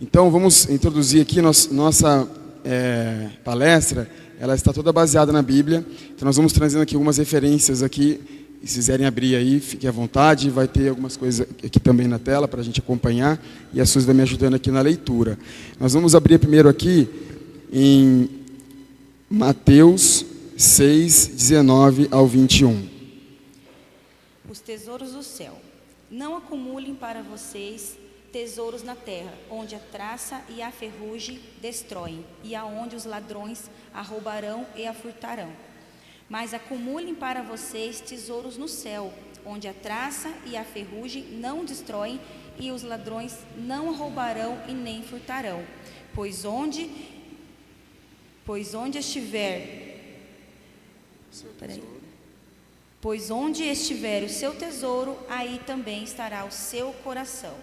Então, vamos introduzir aqui nossa palestra. Ela está toda baseada na Bíblia. Então, nós vamos trazendo aqui algumas referências aqui. E se quiserem abrir aí, fiquem à vontade. Vai ter algumas coisas aqui também na tela para a gente acompanhar. E a Suzy vai me ajudando aqui na leitura. Nós vamos abrir primeiro aqui em Mateus 6, 19 ao 21. Os tesouros do céu. Não acumulem para vocês tesouros na terra, onde a traça e a ferrugem destroem, e aonde os ladrões arrobarão e a furtarão. Mas acumulem para vocês tesouros no céu, onde a traça e a ferrugem não destroem, e os ladrões não roubarão e nem furtarão. Pois onde estiver o seu tesouro, aí também estará o seu coração.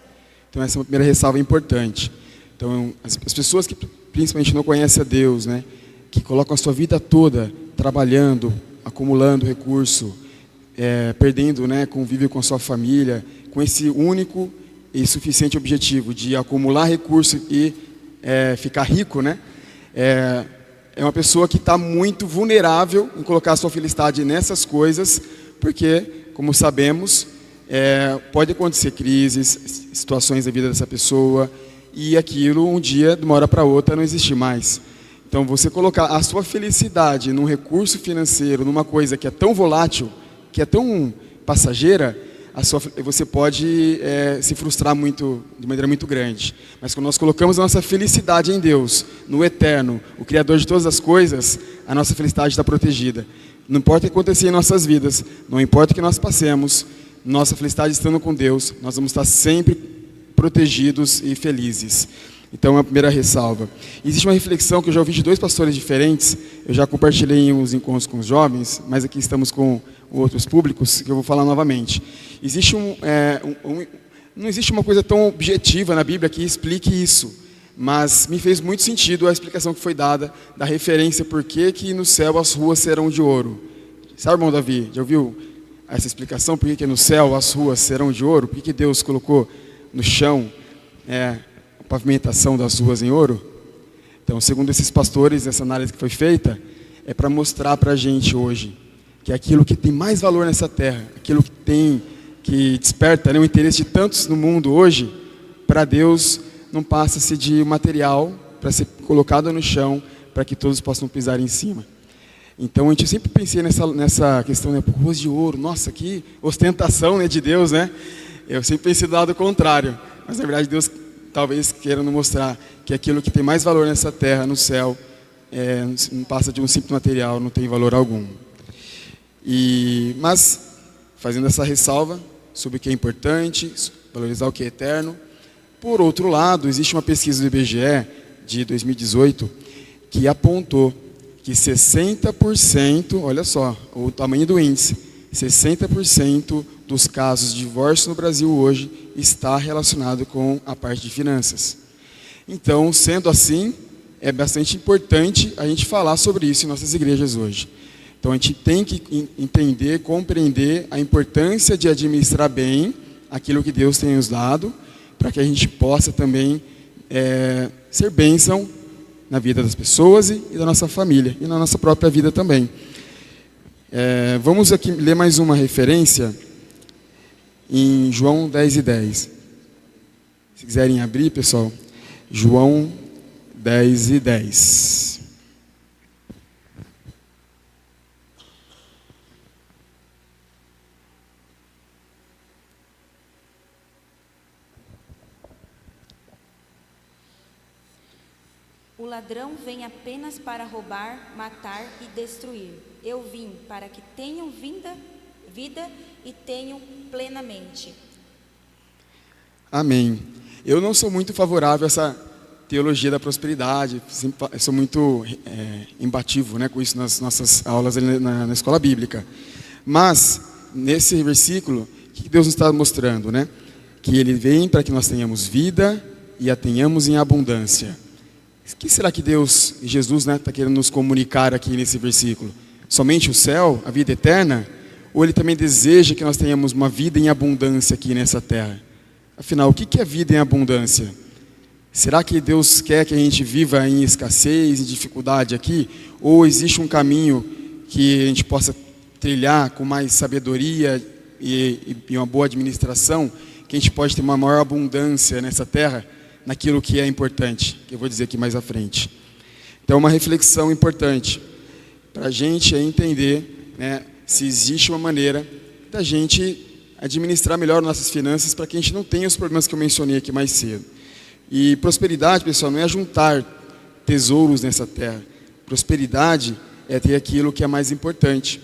Então, essa é uma primeira ressalva importante. Então, as pessoas que principalmente não conhecem a Deus, né, que colocam a sua vida toda trabalhando, acumulando recurso, perdendo, né, convívio com a sua família, com esse único e suficiente objetivo de acumular recurso e ficar rico, né, é uma pessoa que está muito vulnerável em colocar a sua felicidade nessas coisas, porque, como sabemos, pode acontecer crises, situações da vida dessa pessoa, e aquilo um dia, de uma hora para outra, não existe mais. Então, você colocar a sua felicidade num recurso financeiro, numa coisa que é tão volátil, que é tão passageira, você pode se frustrar de maneira muito grande. Mas quando nós colocamos a nossa felicidade em Deus, no Eterno, o Criador de todas as coisas, a nossa felicidade está protegida. Não importa o que acontecer em nossas vidas, não importa o que nós passemos, nossa felicidade estando com Deus, nós vamos estar sempre protegidos e felizes. Então, é a primeira ressalva. Existe uma reflexão que eu já ouvi de dois pastores diferentes, eu já compartilhei em uns encontros com os jovens, mas aqui estamos com outros públicos, que eu vou falar novamente. Não existe uma coisa tão objetiva na Bíblia que explique isso, mas me fez muito sentido a explicação que foi dada, da referência por que no céu as ruas serão de ouro. Sabe, irmão Davi, já ouviu essa explicação? Por que no céu as ruas serão de ouro? Por que Deus colocou no chão a pavimentação das ruas em ouro? Então, segundo esses pastores, essa análise que foi feita, é para mostrar para a gente hoje que aquilo que tem mais valor nessa terra, aquilo que desperta, né, o interesse de tantos no mundo hoje, para Deus não passa-se de material para ser colocado no chão, para que todos possam pisar em cima. Então, a gente sempre pensei nessa questão, né, ruas de ouro, nossa, que ostentação, né, de Deus, né? Eu sempre pensei do lado contrário, mas na verdade Deus talvez queira nos mostrar que aquilo que tem mais valor nessa terra, no céu, não passa de um simples material, não tem valor algum. Mas, fazendo essa ressalva sobre o que é importante, valorizar o que é eterno. Por outro lado, existe uma pesquisa do IBGE de 2018 que apontou que 60%, olha só, o tamanho do índice, 60% dos casos de divórcio no Brasil hoje está relacionado com a parte de finanças. Então, sendo assim, é bastante importante a gente falar sobre isso em nossas igrejas hoje. Então, a gente tem que entender, compreender a importância de administrar bem aquilo que Deus tem nos dado, para que a gente possa também ser bênção na vida das pessoas e da nossa família, e na nossa própria vida também. Vamos aqui ler mais uma referência em João 10:10. Se quiserem abrir, pessoal, João 10:10. O ladrão vem apenas para roubar, matar e destruir. Eu vim para que tenham vida e tenham plenamente. Amém. Eu não sou muito favorável a essa teologia da prosperidade, sou muito embativo, né, com isso nas nossas aulas na escola bíblica. Mas, nesse versículo, o que Deus nos está mostrando, né? Que Ele vem para que nós tenhamos vida e a tenhamos em abundância. O que será que Deus e Jesus, né, está querendo nos comunicar aqui nesse versículo? Somente o céu, a vida eterna? Ou Ele também deseja que nós tenhamos uma vida em abundância aqui nessa terra? Afinal, o que é vida em abundância? Será que Deus quer que a gente viva em escassez, em dificuldade aqui? Ou existe um caminho que a gente possa trilhar com mais sabedoria e uma boa administração, que a gente pode ter uma maior abundância nessa terra, naquilo que é importante, que eu vou dizer aqui mais à frente. Então, uma reflexão importante para a gente é entender, né, se existe uma maneira da gente administrar melhor nossas finanças para que a gente não tenha os problemas que eu mencionei aqui mais cedo. E prosperidade, pessoal, não é juntar tesouros nessa terra. Prosperidade é ter aquilo que é mais importante.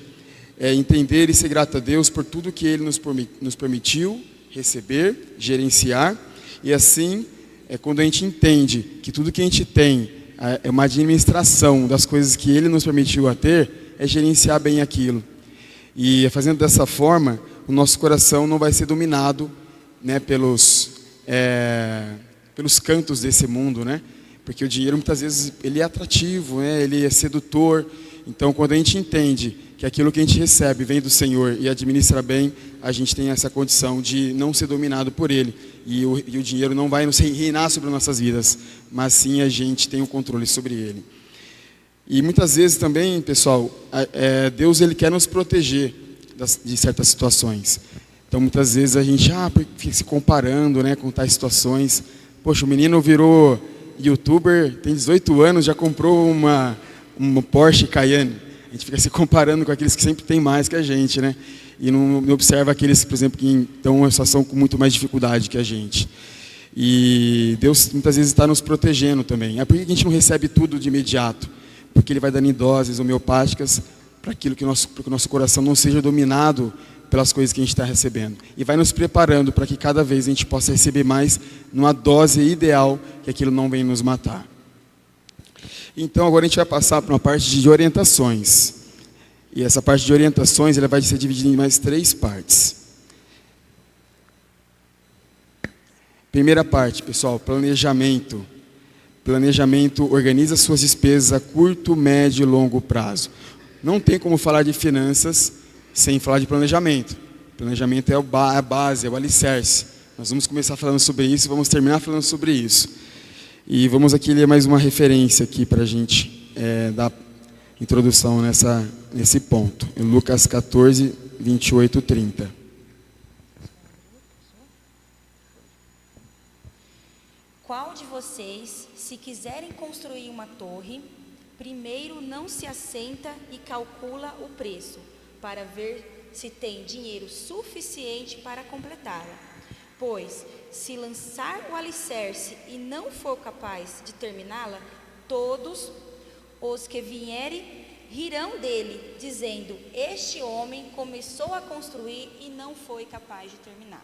É entender e ser grato a Deus por tudo que Ele nos permitiu receber, gerenciar. E assim, quando a gente entende que tudo que a gente tem é uma administração das coisas que Ele nos permitiu a ter, é gerenciar bem aquilo. E fazendo dessa forma, o nosso coração não vai ser dominado, né, pelos cantos desse mundo, né? Porque o dinheiro muitas vezes ele é atrativo, né? Ele é sedutor. Então, quando a gente entende que aquilo que a gente recebe vem do Senhor e administra bem, a gente tem essa condição de não ser dominado por Ele. E o dinheiro não vai reinar sobre nossas vidas, mas sim a gente tem o controle sobre ele. E muitas vezes também, pessoal, Deus ele quer nos proteger de certas situações. Então, muitas vezes a gente fica se comparando, né, com tais situações. Poxa, o menino virou youtuber, tem 18 anos, já comprou uma Porsche Cayenne. A gente fica se comparando com aqueles que sempre tem mais que a gente, né? E não observa aqueles, por exemplo, que estão em uma situação com muito mais dificuldade que a gente. E Deus muitas vezes está nos protegendo também. Por que a gente não recebe tudo de imediato? Porque Ele vai dando em doses homeopáticas para aquilo que para que o nosso coração não seja dominado pelas coisas que a gente está recebendo. E vai nos preparando para que cada vez a gente possa receber mais numa dose ideal, que aquilo não venha nos matar. Então agora a gente vai passar para uma parte de orientações. E essa parte de orientações ela vai ser dividida em mais 3 partes. Primeira parte, pessoal, planejamento. Planejamento organiza suas despesas a curto, médio e longo prazo. Não tem como falar de finanças sem falar de planejamento. Planejamento é a base, é o alicerce. Nós vamos começar falando sobre isso e vamos terminar falando sobre isso. E vamos aqui ler mais uma referência aqui para a gente dar introdução nesse ponto. Em Lucas 14, 28 e 30. Qual de vocês, se quiserem construir uma torre, primeiro não se assenta e calcula o preço, para ver se tem dinheiro suficiente para completá-la? Pois, se lançar o alicerce e não for capaz de terminá-la, todos os que vierem rirão dele, dizendo: este homem começou a construir e não foi capaz de terminar.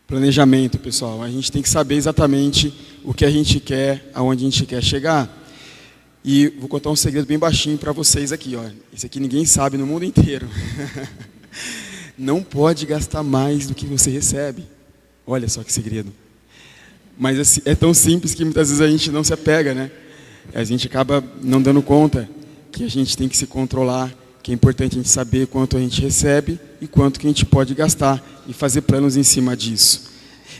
Planejamento, pessoal. A gente tem que saber exatamente o que a gente quer, aonde a gente quer chegar. E vou contar um segredo bem baixinho para vocês aqui, ó. Esse aqui ninguém sabe no mundo inteiro. Não pode gastar mais do que você recebe. Olha só que segredo. Mas assim, é tão simples que muitas vezes a gente não se apega, né? A gente acaba não dando conta que a gente tem que se controlar, que é importante a gente saber quanto a gente recebe e quanto que a gente pode gastar e fazer planos em cima disso.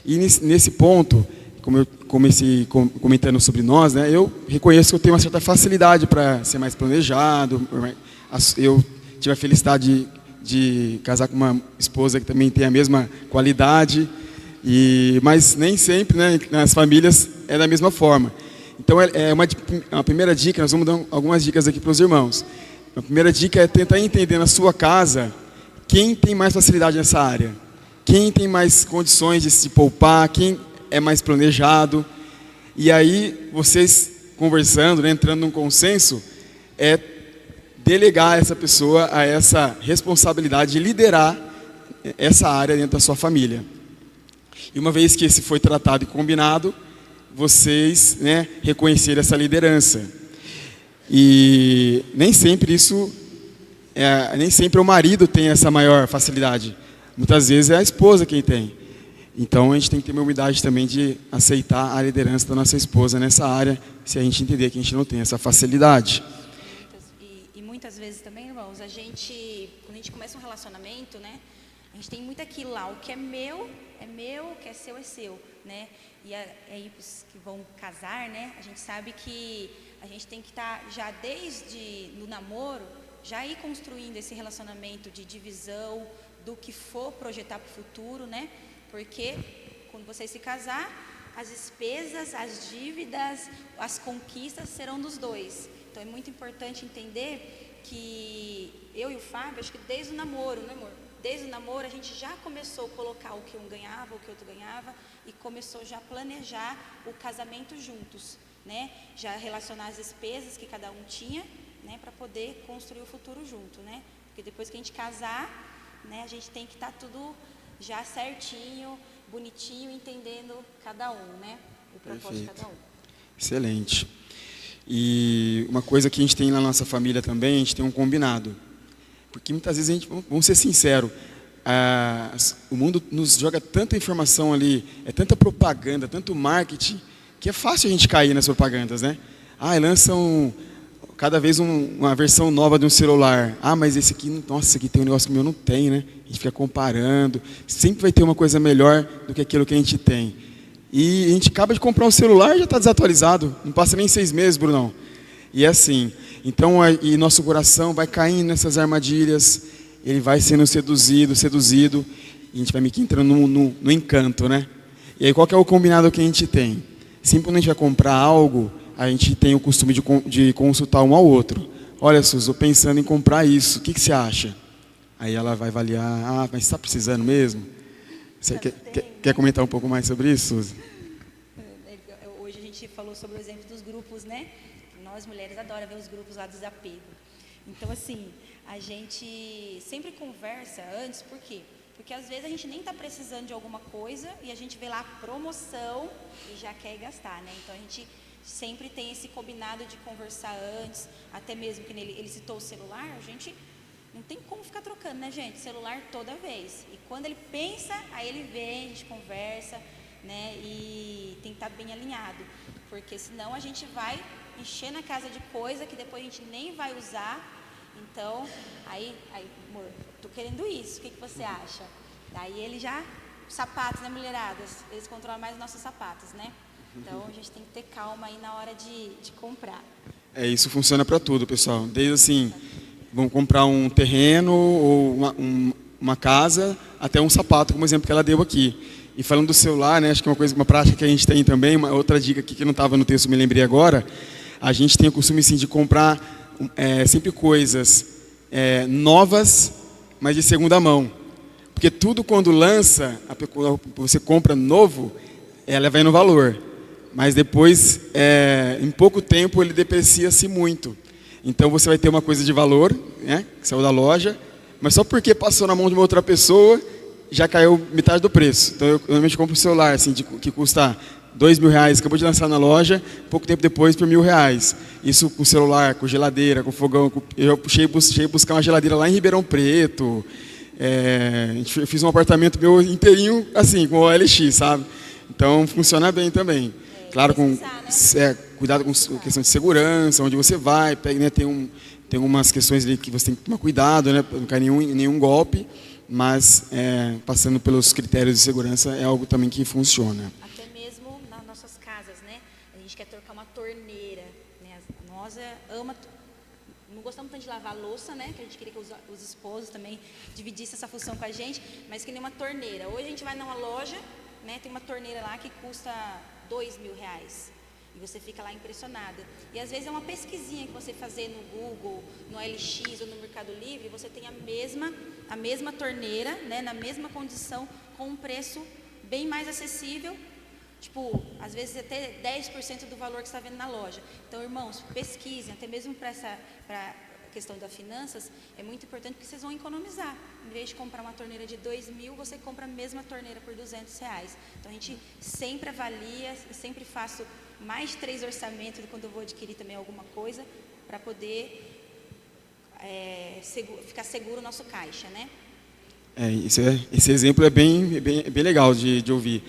E nesse ponto, como eu comecei comentando sobre nós, né, eu reconheço que eu tenho uma certa facilidade para ser mais planejado. Eu tive a felicidade de casar com uma esposa que também tem a mesma qualidade, mas nem sempre, né, nas famílias é da mesma forma. Então, uma primeira dica, nós vamos dar algumas dicas aqui para os irmãos. A primeira dica é tentar entender na sua casa quem tem mais facilidade nessa área, quem tem mais condições de se poupar, quem é mais planejado. E aí, vocês conversando, né, entrando num consenso, delegar essa pessoa a essa responsabilidade de liderar essa área dentro da sua família. E uma vez que esse foi tratado e combinado, vocês, né, reconhecerem essa liderança. E nem sempre nem sempre o marido tem essa maior facilidade. Muitas vezes é a esposa quem tem. Então a gente tem que ter uma humildade também de aceitar a liderança da nossa esposa nessa área, se a gente entender que a gente não tem essa facilidade. E muitas vezes também, irmãos, quando a gente começa um relacionamento, né, A gente tem muito aquilo lá, o que é meu, o que é seu, né? E aí os que vão casar, né? A gente sabe que a gente tem que estar já desde no namoro, já ir construindo esse relacionamento de divisão do que for projetar para o futuro, né? Porque quando você se casar, as despesas, as dívidas, as conquistas serão dos dois. Então é muito importante entender que eu e o Fábio, acho que desde o namoro, né, amor? Desde o namoro a gente já começou a colocar o que um ganhava, o que o outro ganhava, e começou já a planejar o casamento juntos, né? Já relacionar as despesas que cada um tinha, né, para poder construir o futuro junto, né? Porque depois que a gente casar, né, a gente tem que estar tudo já certinho, bonitinho, entendendo cada um, né? O propósito de cada um. Excelente. E uma coisa que a gente tem na nossa família também, a gente tem um combinado. Porque muitas vezes a gente, vamos ser sinceros, o mundo nos joga tanta informação ali, é tanta propaganda, tanto marketing, que é fácil a gente cair nas propagandas, né? Lançam cada vez uma versão nova de um celular. Mas esse aqui, nossa, esse aqui tem um negócio que o meu não tem, né? A gente fica comparando. Sempre vai ter uma coisa melhor do que aquilo que a gente tem. E a gente acaba de comprar um celular e já está desatualizado. Não passa nem 6 meses, Brunão. E é assim. Então, e nosso coração vai caindo nessas armadilhas. Ele vai sendo seduzido. E a gente vai meio que entrando no encanto, né? E aí, qual que é o combinado que a gente tem? Sempre quando a gente vai comprar algo, a gente tem o costume de consultar um ao outro. Olha, Suzy, estou pensando em comprar isso. O que você acha? Aí ela vai avaliar. Mas você está precisando mesmo? Você quer comentar um pouco mais sobre isso, Suzy? Hoje a gente falou sobre o exemplo dos grupos, né? Nós mulheres adoramos ver os grupos lá do desapego. Então, assim, a gente sempre conversa antes, por quê? Porque às vezes a gente nem está precisando de alguma coisa e a gente vê lá a promoção e já quer gastar, né? Então a gente sempre tem esse combinado de conversar antes, até mesmo que ele citou o celular, a gente não tem como ficar trocando, né, gente? Celular toda vez. E quando ele pensa, aí ele vem, a gente conversa, né? E tem que estar bem alinhado, porque senão a gente vai encher na casa de coisa que depois a gente nem vai usar. Então, aí amor, tô querendo isso, o que você acha? Daí ele já, sapatos, né, mulheradas? Eles controlam mais os nossos sapatos, né? Então, a gente tem que ter calma aí na hora de comprar. Isso funciona para tudo, pessoal. Desde assim, vão comprar um terreno ou uma casa, até um sapato, como exemplo que ela deu aqui. E falando do celular, né, acho que uma prática que a gente tem também, uma outra dica aqui que não estava no texto, me lembrei agora, a gente tem o costume sim, de comprar sempre coisas novas, mas de segunda mão. Porque tudo quando lança, você compra novo, ela vai no valor. Mas depois, em pouco tempo, ele deprecia-se muito. Então você vai ter uma coisa de valor, né, que saiu da loja, mas só porque passou na mão de uma outra pessoa, já caiu metade do preço. Então eu normalmente compro um celular assim, que custa R$2.000, acabou de lançar na loja, pouco tempo depois por R$1.000. Isso com celular, com geladeira, com fogão. Eu cheguei a buscar uma geladeira lá em Ribeirão Preto. Eu fiz um apartamento meu inteirinho assim, com OLX, sabe? Então funciona bem também. Claro, cuidado com questão de segurança, onde você vai, né, tem umas questões ali que você tem que tomar cuidado, né, para não cair em nenhum golpe, mas passando pelos critérios de segurança é algo também que funciona. Até mesmo nas nossas casas, né? A gente quer trocar uma torneira, né? Nós não gostamos tanto de lavar louça, né? Que a gente queria que os esposos também dividissem essa função com a gente, mas que nem uma torneira. Hoje a gente vai numa loja, né? Tem uma torneira lá que custa R$2.000 e você fica lá impressionada. E às vezes é uma pesquisinha que você fazer no Google, no OLX ou no Mercado Livre, você tem a mesma torneira, né? Na mesma condição, com um preço bem mais acessível. Tipo, às vezes até 10% do valor que você está vendo na loja. Então, irmãos, pesquisem, até mesmo para a questão das finanças, é muito importante porque vocês vão economizar. Em vez de comprar uma torneira de R$2.000, você compra a mesma torneira por R$200. Então, a gente sempre avalia, eu sempre faço mais de 3 orçamentos quando eu vou adquirir também alguma coisa, para poder ficar seguro o nosso caixa, né? Esse exemplo é bem legal de ouvir.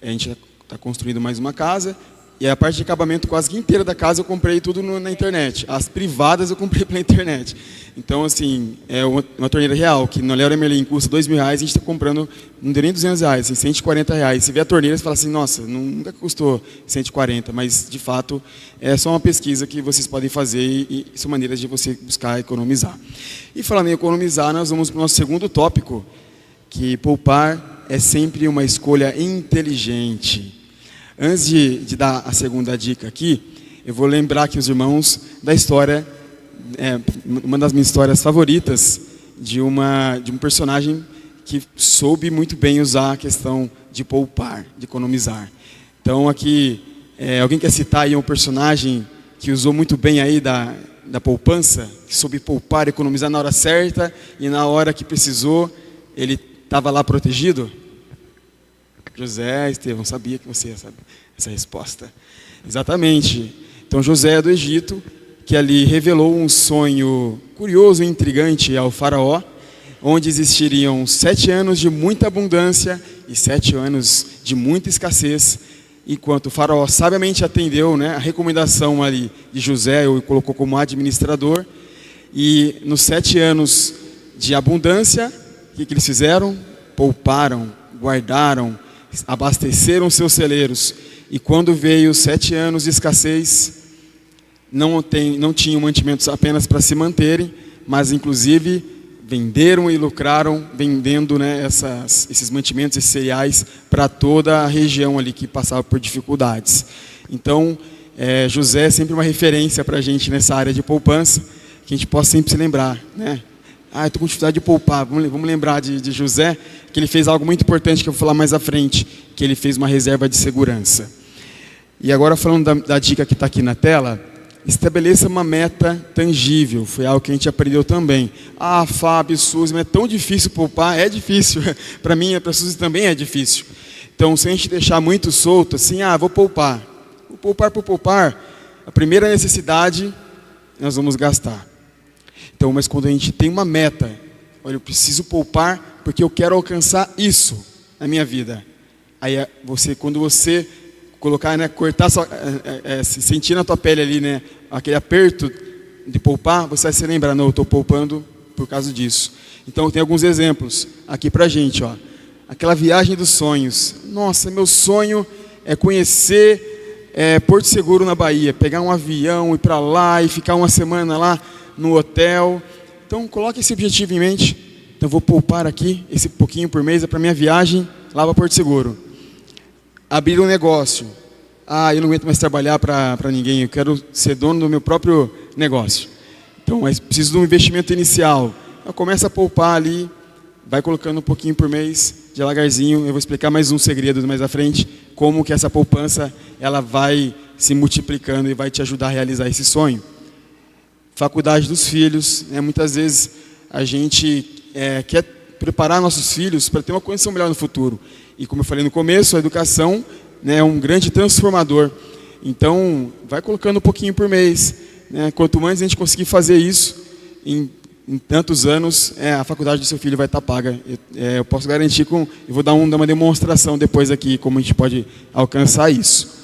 A gente está construindo mais uma casa E a parte de acabamento quase que inteira da casa eu comprei tudo na internet. As privadas eu comprei pela internet. Então, assim, é uma torneira real, que no Leroy Merlin custa R$2.000, a gente está comprando, não deu nem R$200, assim, R$140. Você vê a torneira e fala assim, nossa, nunca custou 140, mas, de fato, é só uma pesquisa que vocês podem fazer e são maneiras de você buscar economizar. E falando em economizar, nós vamos para o nosso segundo tópico, que poupar é sempre uma escolha inteligente. Antes de dar a segunda dica aqui, eu vou lembrar aqui os irmãos da história, uma das minhas histórias favoritas, de um personagem que soube muito bem usar a questão de poupar, de economizar. Então aqui, alguém quer citar aí um personagem que usou muito bem aí da poupança, que soube poupar, economizar na hora certa e na hora que precisou, ele estava lá protegido? José, Estevão, sabia que você ia saber essa resposta. Exatamente. Então, José do Egito, que ali revelou um sonho curioso e intrigante ao faraó, onde existiriam 7 anos de muita abundância e 7 anos de muita escassez, enquanto o faraó sabiamente atendeu, né, a recomendação ali de José, o colocou como administrador, e nos 7 anos de abundância, o que eles fizeram? Pouparam, guardaram, abasteceram seus celeiros, e quando veio 7 anos de escassez, não tinham mantimentos apenas para se manterem, mas inclusive venderam e lucraram vendendo, né, esses mantimentos, esses cereais para toda a região ali que passava por dificuldades. Então, José é sempre uma referência para a gente nessa área de poupança, que a gente possa sempre se lembrar, né? Estou com dificuldade de poupar. Vamos lembrar de José, que ele fez algo muito importante que eu vou falar mais à frente, que ele fez uma reserva de segurança. E agora falando da dica que está aqui na tela, estabeleça uma meta tangível. Foi algo que a gente aprendeu também. Fábio, Suzy, mas é tão difícil poupar? É difícil. Para mim, para a Suzy também é difícil. Então, se a gente deixar muito solto, assim, vou poupar. Vou poupar por poupar, a primeira necessidade nós vamos gastar. Então, mas quando a gente tem uma meta, olha, eu preciso poupar porque eu quero alcançar isso na minha vida. Aí quando você colocar, né, cortar, sentir na tua pele ali, né, aquele aperto de poupar, você vai se lembrar, não, eu estou poupando por causa disso. Então, tem alguns exemplos aqui pra gente, ó. Aquela viagem dos sonhos. Nossa, meu sonho é conhecer Porto Seguro na Bahia, pegar um avião, ir para lá e ficar uma semana lá no hotel. Então, coloque esse objetivo em mente. Então, vou poupar aqui esse pouquinho por mês para minha viagem lá para Porto Seguro. Abrir um negócio. Eu não aguento mais trabalhar para ninguém, eu quero ser dono do meu próprio negócio. Então, mas preciso de um investimento inicial. Então, começa a poupar ali, vai colocando um pouquinho por mês, devagarzinho. Eu vou explicar mais um segredo mais à frente, como que essa poupança ela vai se multiplicando e vai te ajudar a realizar esse sonho. Faculdade dos filhos, né? Muitas vezes a gente quer preparar nossos filhos para ter uma condição melhor no futuro. E como eu falei no começo, a educação, né, é um grande transformador. Então, vai colocando um pouquinho por mês, né? Quanto mais a gente conseguir fazer isso, em tantos anos, a faculdade do seu filho vai estar paga. Eu posso garantir, eu vou dar uma demonstração depois aqui, como a gente pode alcançar isso.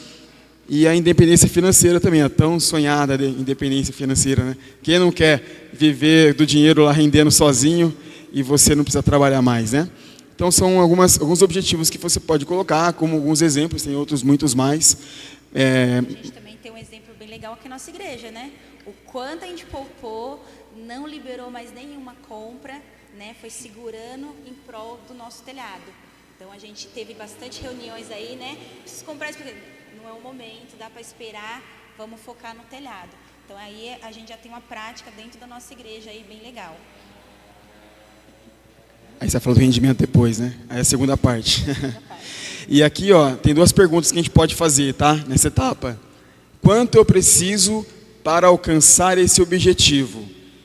E a independência financeira também, a tão sonhada independência financeira, né? Quem não quer viver do dinheiro lá rendendo sozinho e você não precisa trabalhar mais, né? Então são alguns objetivos que você pode colocar, como alguns exemplos, tem outros muitos mais. A gente também tem um exemplo bem legal aqui na nossa igreja, né? O quanto a gente poupou, não liberou mais nenhuma compra, né? Foi segurando em prol do nosso telhado. Então a gente teve bastante reuniões aí, né? Preciso comprar isso, porque não é o momento, dá para esperar, vamos focar no telhado. Então aí a gente já tem uma prática dentro da nossa igreja aí bem legal. Aí você falou do rendimento depois, né? Aí é a segunda parte. E aqui, ó, tem 2 perguntas que a gente pode fazer, tá? Nessa etapa. Quanto eu preciso para alcançar esse objetivo?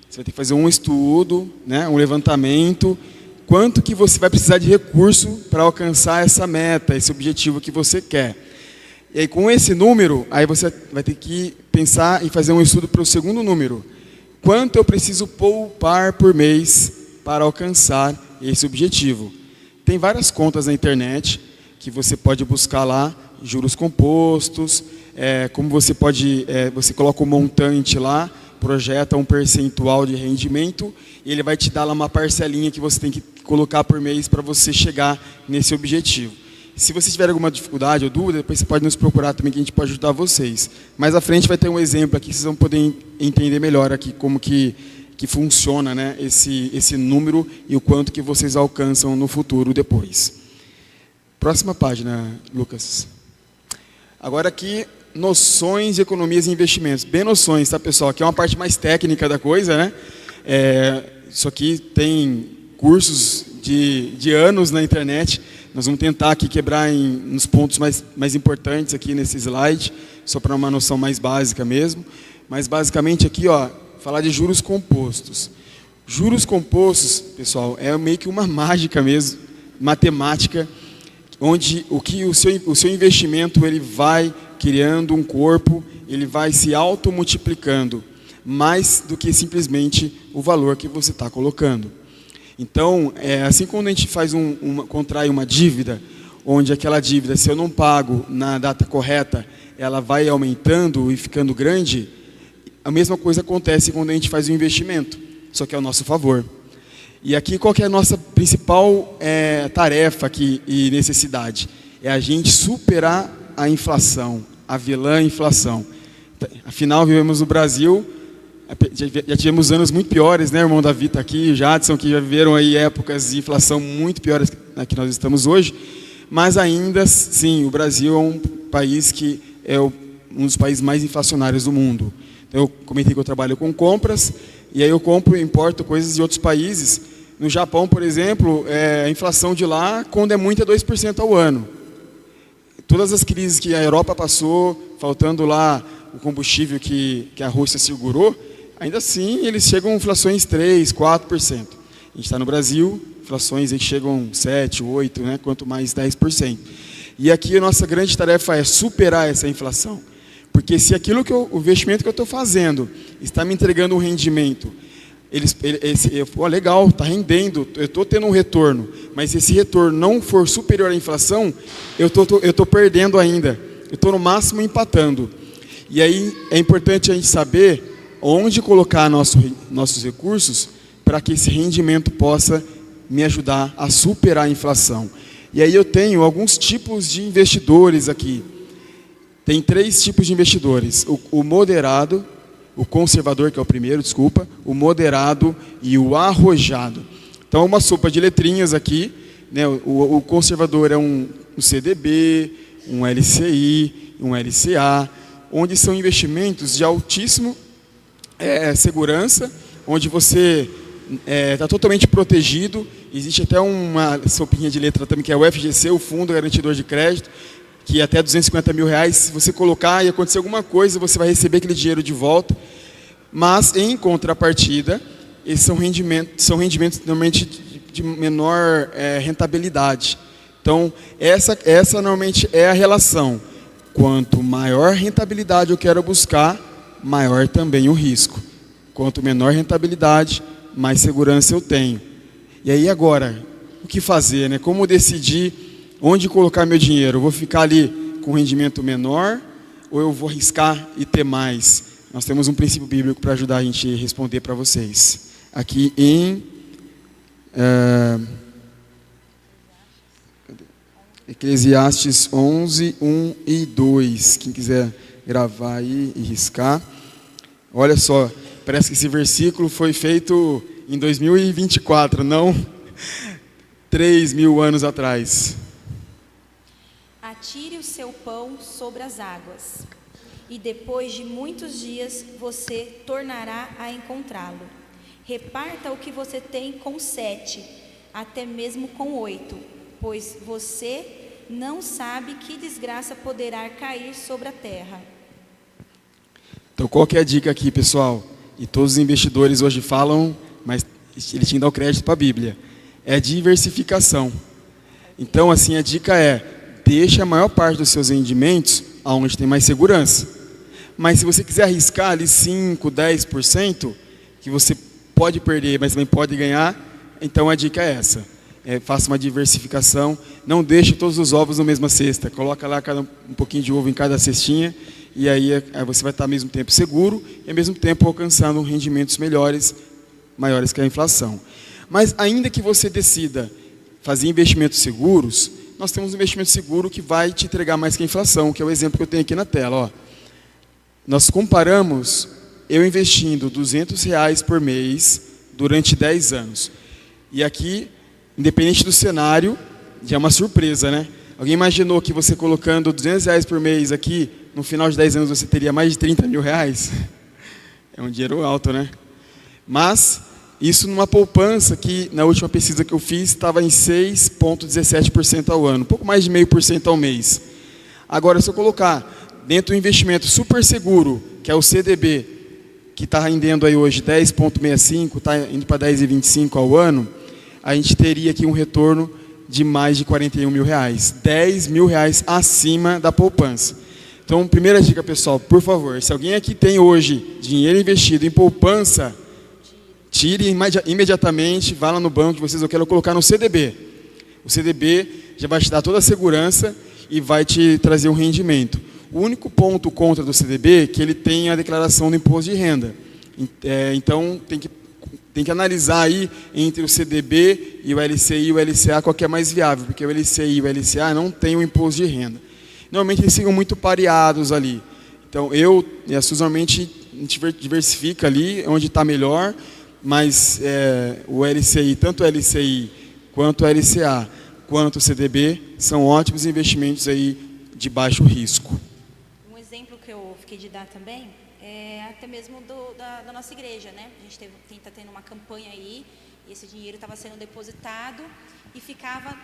Você vai ter que fazer um estudo, né? Um levantamento. Quanto que você vai precisar de recurso para alcançar essa meta, esse objetivo que você quer? E aí, com esse número, aí você vai ter que pensar e fazer um estudo para o segundo número. Quanto eu preciso poupar por mês para alcançar esse objetivo? Tem várias contas na internet que você pode buscar lá juros compostos, como você pode, você coloca um montante lá, projeta um percentual de rendimento e ele vai te dar lá uma parcelinha que você tem que colocar por mês para você chegar nesse objetivo. Se você tiver alguma dificuldade ou dúvida, depois você pode nos procurar também que a gente pode ajudar vocês. Mais à frente vai ter um exemplo aqui, vocês vão poder entender melhor aqui como que funciona, né, esse número e o quanto que vocês alcançam no futuro depois. Próxima página, Lucas. Agora aqui, noções de economias e investimentos. Bem noções, tá, pessoal? Aqui é uma parte mais técnica da coisa, né? Isso aqui tem cursos de anos na internet. Nós vamos tentar aqui quebrar nos pontos mais importantes aqui nesse slide, só para uma noção mais básica mesmo. Mas basicamente aqui, ó, falar de juros compostos. Juros compostos, pessoal, é meio que uma mágica mesmo, matemática, onde o seu investimento ele vai criando um corpo, ele vai se automultiplicando, mais do que simplesmente o valor que você está colocando. Então, assim quando a gente contrai uma dívida, onde aquela dívida, se eu não pago na data correta, ela vai aumentando e ficando grande, a mesma coisa acontece quando a gente faz um investimento, só que é ao nosso favor. E aqui qual que é a nossa principal tarefa aqui e necessidade? É a gente superar a inflação, a vilã inflação. Afinal, vivemos no Brasil, já tivemos anos muito piores, né, irmão Davi está aqui, Jadson, que já viveram aí épocas de inflação muito piores que nós estamos hoje, mas ainda, sim, o Brasil é um país que é um dos países mais inflacionários do mundo. Então, eu comentei que eu trabalho com compras, e aí eu compro e importo coisas de outros países. No Japão, por exemplo, a inflação de lá, quando é muito, é 2% ao ano. Todas as crises que a Europa passou, faltando lá o combustível que a Rússia segurou, ainda assim eles chegam a inflações 3%, 4%. A gente está no Brasil, inflações aí chegam 7%, 8%, né, quanto mais 10%. E aqui a nossa grande tarefa é superar essa inflação. Porque se aquilo o investimento que eu estou fazendo está me entregando um rendimento, legal, está rendendo, eu estou tendo um retorno, mas se esse retorno não for superior à inflação, eu estou perdendo ainda, eu estou no máximo empatando. E aí é importante a gente saber onde colocar nossos recursos para que esse rendimento possa me ajudar a superar a inflação. E aí eu tenho alguns tipos de investidores aqui. Tem 3 tipos de investidores: o moderado, o conservador, que é o primeiro, desculpa, o moderado e o arrojado. Então, uma sopa de letrinhas aqui, né? O conservador é um CDB, um LCI, um LCA, onde são investimentos de altíssimo segurança, onde você está totalmente protegido. Existe até uma sopinha de letra também, que é o FGC, o Fundo Garantidor de Crédito, que até R$250 mil, se você colocar e acontecer alguma coisa, você vai receber aquele dinheiro de volta. Mas, em contrapartida, esses são rendimentos normalmente de menor rentabilidade. Então, essa normalmente é a relação. Quanto maior rentabilidade eu quero buscar, maior também o risco. Quanto menor rentabilidade, mais segurança eu tenho. E aí agora, o que fazer, né? Como decidir onde colocar meu dinheiro? Eu vou ficar ali com rendimento menor ou eu vou arriscar e ter mais? Nós temos um princípio bíblico para ajudar a gente a responder para vocês. Aqui em Eclesiastes 11, 1 e 2. Quem quiser gravar aí e riscar. Olha só, parece que esse versículo foi feito em 2024, não 3.000 anos atrás. Atire o seu pão sobre as águas, e depois de muitos dias você tornará a encontrá-lo. Reparta o que você tem com 7, até mesmo com 8, pois você não sabe que desgraça poderá cair sobre a terra. Então, qual que é a dica aqui, pessoal? E todos os investidores hoje falam, mas ele tinha que dar o crédito para a Bíblia. É diversificação. Então, assim, a dica é: deixe a maior parte dos seus rendimentos aonde tem mais segurança. Mas se você quiser arriscar ali 5, 10%, que você pode perder, mas também pode ganhar, então a dica é essa. faça uma diversificação, não deixe todos os ovos na mesma cesta, coloca lá um pouquinho de ovo em cada cestinha, e aí você vai estar ao mesmo tempo seguro e ao mesmo tempo alcançando rendimentos maiores que a inflação. Mas ainda que você decida fazer investimentos seguros, nós temos um investimento seguro que vai te entregar mais que a inflação, que é o exemplo que eu tenho aqui na tela. Ó. Nós comparamos eu investindo R$200 por mês durante 10 anos. E aqui, independente do cenário, já é uma surpresa, né? Alguém imaginou que você colocando R$200 por mês aqui, no final de 10 anos você teria mais de R$30 mil? É um dinheiro alto, né? Mas isso numa poupança que, na última pesquisa que eu fiz, estava em 6,17% ao ano, um pouco mais de 0,5% ao mês. Agora, se eu colocar dentro do investimento super seguro, que é o CDB, que está rendendo aí hoje 10,65, está indo para 10,25 ao ano, a gente teria aqui um retorno de mais de R$41 mil, R$10 mil acima da poupança. Então, primeira dica, pessoal, por favor, se alguém aqui tem hoje dinheiro investido em poupança, tire imediatamente, vá lá no banco de vocês, eu quero colocar no CDB. O CDB já vai te dar toda a segurança e vai te trazer um rendimento. O único ponto contra do CDB é que ele tem a declaração do imposto de renda. Então, tem que analisar aí entre o CDB e o LCI e o LCA qual que é mais viável, porque o LCI e o LCA não tem o imposto de renda. Normalmente eles ficam muito pareados ali. Então, eu e a Suzy, normalmente, a gente diversifica ali onde está melhor, mas o LCI, tanto o LCI quanto o LCA, quanto o CDB, são ótimos investimentos aí de baixo risco. Um exemplo que eu fiquei de dar também é até mesmo da nossa igreja, né? A gente está tendo uma campanha aí, e esse dinheiro estava sendo depositado e ficava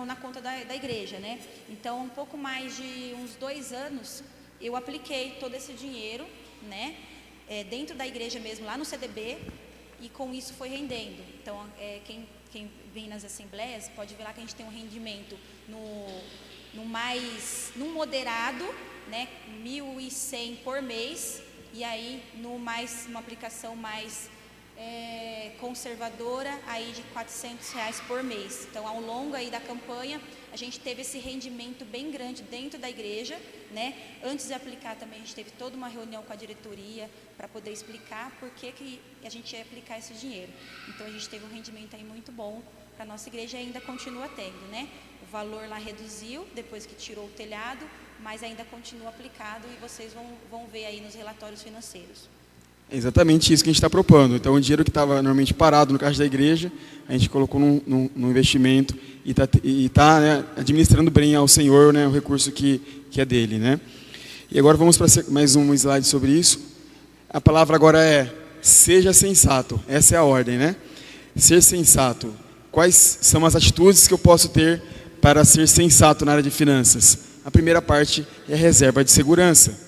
na conta da igreja, né? Então, um pouco mais de uns 2 anos, eu apliquei todo esse dinheiro, né? Dentro da igreja mesmo, lá no CDB, e com isso foi rendendo. Então, quem vem nas assembleias pode ver lá que a gente tem um rendimento no moderado, né, 1.100 por mês, e aí uma aplicação mais conservadora aí de R$400 por mês. Então, ao longo aí da campanha, a gente teve esse rendimento bem grande dentro da igreja, né? Antes de aplicar também, a gente teve toda uma reunião com a diretoria para poder explicar por que a gente ia aplicar esse dinheiro. Então, a gente teve um rendimento aí muito bom para a nossa igreja e ainda continua tendo, né? O valor lá reduziu depois que tirou o telhado, mas ainda continua aplicado e vocês vão ver aí nos relatórios financeiros. É exatamente isso que a gente está propondo. Então, o dinheiro que estava normalmente parado no caixa da igreja, a gente colocou num investimento e está né, administrando bem ao Senhor, né, o recurso que é dele. Né? E agora vamos para mais um slide sobre isso. A palavra agora é seja sensato. Essa é a ordem, né? Ser sensato. Quais são as atitudes que eu posso ter para ser sensato na área de finanças? A primeira parte é a reserva de segurança.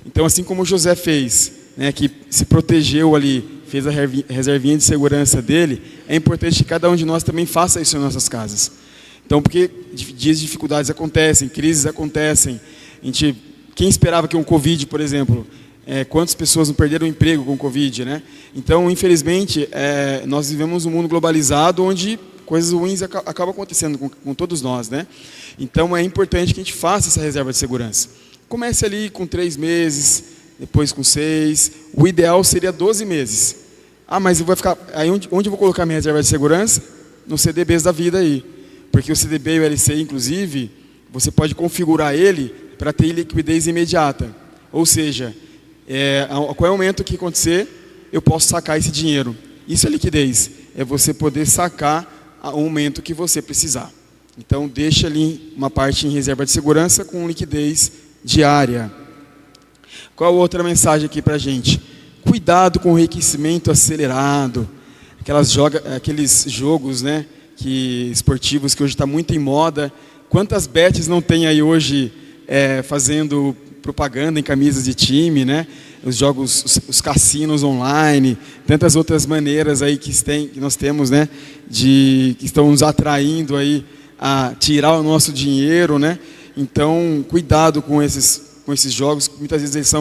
Então, assim como José fez, né, que se protegeu ali, fez a reservinha de segurança dele, é importante que cada um de nós também faça isso em nossas casas. Então, porque dias de dificuldades acontecem, crises acontecem. Quem esperava que um Covid, por exemplo, quantas pessoas não perderam o emprego com o Covid, né? Então, infelizmente, nós vivemos um mundo globalizado onde coisas ruins acabam acontecendo com todos nós, né? Então, é importante que a gente faça essa reserva de segurança. Comece ali com 3 meses, depois com 6. O ideal seria 12 meses. Mas eu vou ficar. Aí onde eu vou colocar minha reserva de segurança? Nos CDBs da vida aí. Porque o CDB e o LCI, inclusive, você pode configurar ele para ter liquidez imediata. Ou seja, a qualquer momento que acontecer, eu posso sacar esse dinheiro. Isso é liquidez. É você poder sacar ao momento que você precisar. Então, deixa ali uma parte em reserva de segurança com liquidez diária. Qual outra mensagem aqui para a gente? Cuidado com o enriquecimento acelerado. Aqueles jogos, né, esportivos que hoje está muito em moda. Quantas bets não tem aí hoje fazendo propaganda em camisas de time, né? Os jogos, os cassinos online, tantas outras maneiras aí que nós temos, né, que estão nos atraindo aí a tirar o nosso dinheiro, né? Então, cuidado com esses jogos, muitas vezes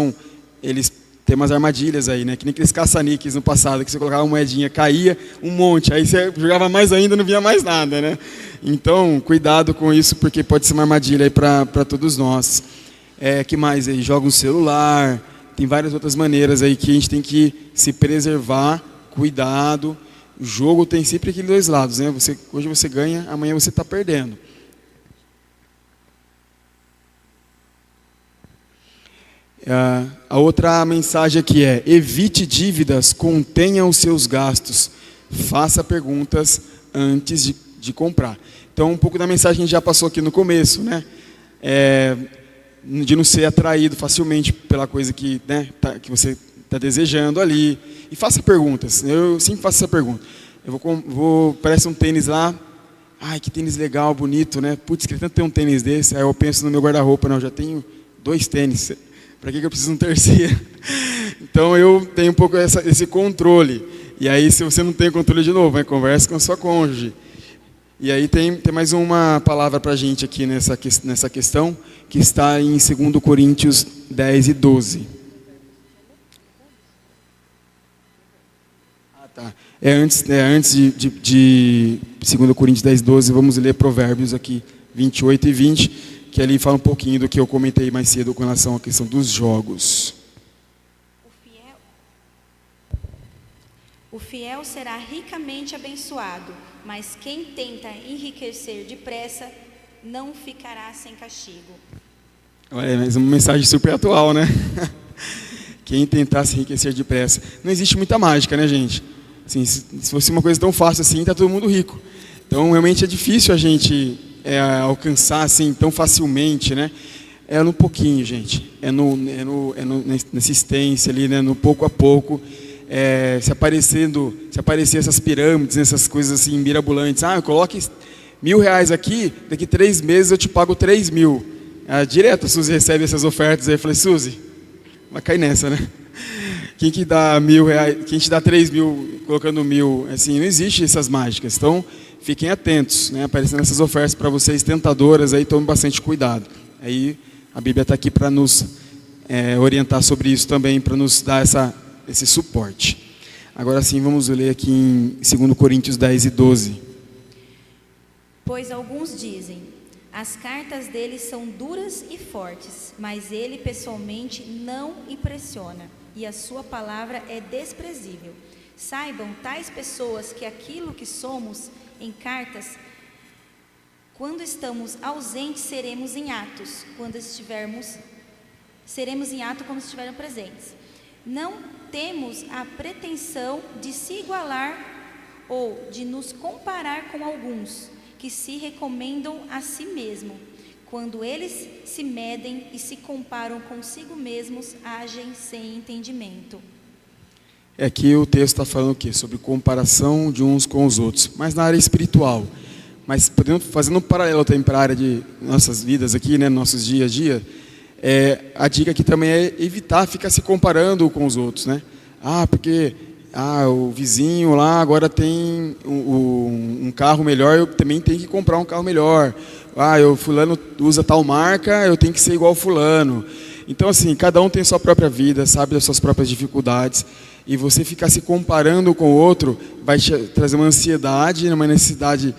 eles tem umas armadilhas aí, né? Que nem aqueles caça-níqueis no passado, que você colocava uma moedinha, caía um monte, aí você jogava mais ainda, não via mais nada, né? Então, cuidado com isso, porque pode ser uma armadilha aí para todos nós. Que mais aí? Joga um celular, tem várias outras maneiras aí que a gente tem que se preservar, cuidado. O jogo tem sempre aqueles dois lados, né? Hoje você ganha, amanhã você está perdendo. A outra mensagem aqui é: evite dívidas, contenha os seus gastos, faça perguntas antes de comprar. Então, um pouco da mensagem que a gente já passou aqui no começo, né? De não ser atraído facilmente pela coisa que, né, que você está desejando ali. E faça perguntas. Eu sempre faço essa pergunta. Parece um tênis lá. Ai, que tênis legal, bonito, né? Putz, queria tanto ter um tênis desse. Aí eu penso no meu guarda-roupa. Não, eu já tenho 2 tênis. Para que eu preciso de um terceiro? Então eu tenho um pouco esse controle. E aí, se você não tem controle de novo, conversa com a sua cônjuge. E aí tem mais uma palavra para a gente aqui nessa questão, que está em 2 Coríntios 10 e 12. Tá. Antes de 2 Coríntios 10, 12, vamos ler Provérbios aqui, 28 e 20, que ali fala um pouquinho do que eu comentei mais cedo com relação à questão dos jogos. O fiel será ricamente abençoado, mas quem tenta enriquecer depressa não ficará sem castigo. Olha, mas uma mensagem super atual, né? Quem tentar se enriquecer depressa. Não existe muita mágica, né, gente? Assim, se fosse uma coisa tão fácil assim, tá todo mundo rico. Então, realmente é difícil a gente alcançar assim tão facilmente, né? É no pouquinho, gente. Na insistência ali, né? No pouco a pouco. Se aparecer essas pirâmides, essas coisas assim mirabolantes. Coloque R$1.000 aqui, daqui 3 meses eu te pago 3.000. Direto a Suzy recebe essas ofertas aí. Eu falei: Suzy, vai cair nessa, né? Quem que dá R$1.000, quem te dá 3.000 colocando 1.000? Assim, não existe essas mágicas. Então, fiquem atentos, né? Aparecendo essas ofertas para vocês tentadoras, aí tome bastante cuidado. Aí a Bíblia está aqui para nos orientar sobre isso também, para nos dar esse suporte. Agora sim, vamos ler aqui em 2 Coríntios 10 e 12. Pois alguns dizem: as cartas dele são duras e fortes, mas ele pessoalmente não impressiona, e a sua palavra é desprezível. Saibam tais pessoas que aquilo que somos em cartas, quando estamos ausentes, seremos em atos quando estivermos presentes. Não temos a pretensão de se igualar ou de nos comparar com alguns que se recomendam a si mesmo. Quando eles se medem e se comparam consigo mesmos, agem sem entendimento. Aqui o texto está falando o quê? Sobre comparação de uns com os outros, mas na área espiritual. Mas fazendo um paralelo também para a área de nossas vidas aqui, né, nossos dia a dia, a dica aqui também é evitar ficar se comparando com os outros, né? Porque o vizinho lá agora tem um carro melhor, eu também tenho que comprar um carro melhor. O fulano usa tal marca, eu tenho que ser igual fulano. Então, assim, cada um tem sua própria vida, sabe das suas próprias dificuldades. E você ficar se comparando com o outro vai te trazer uma ansiedade, uma necessidade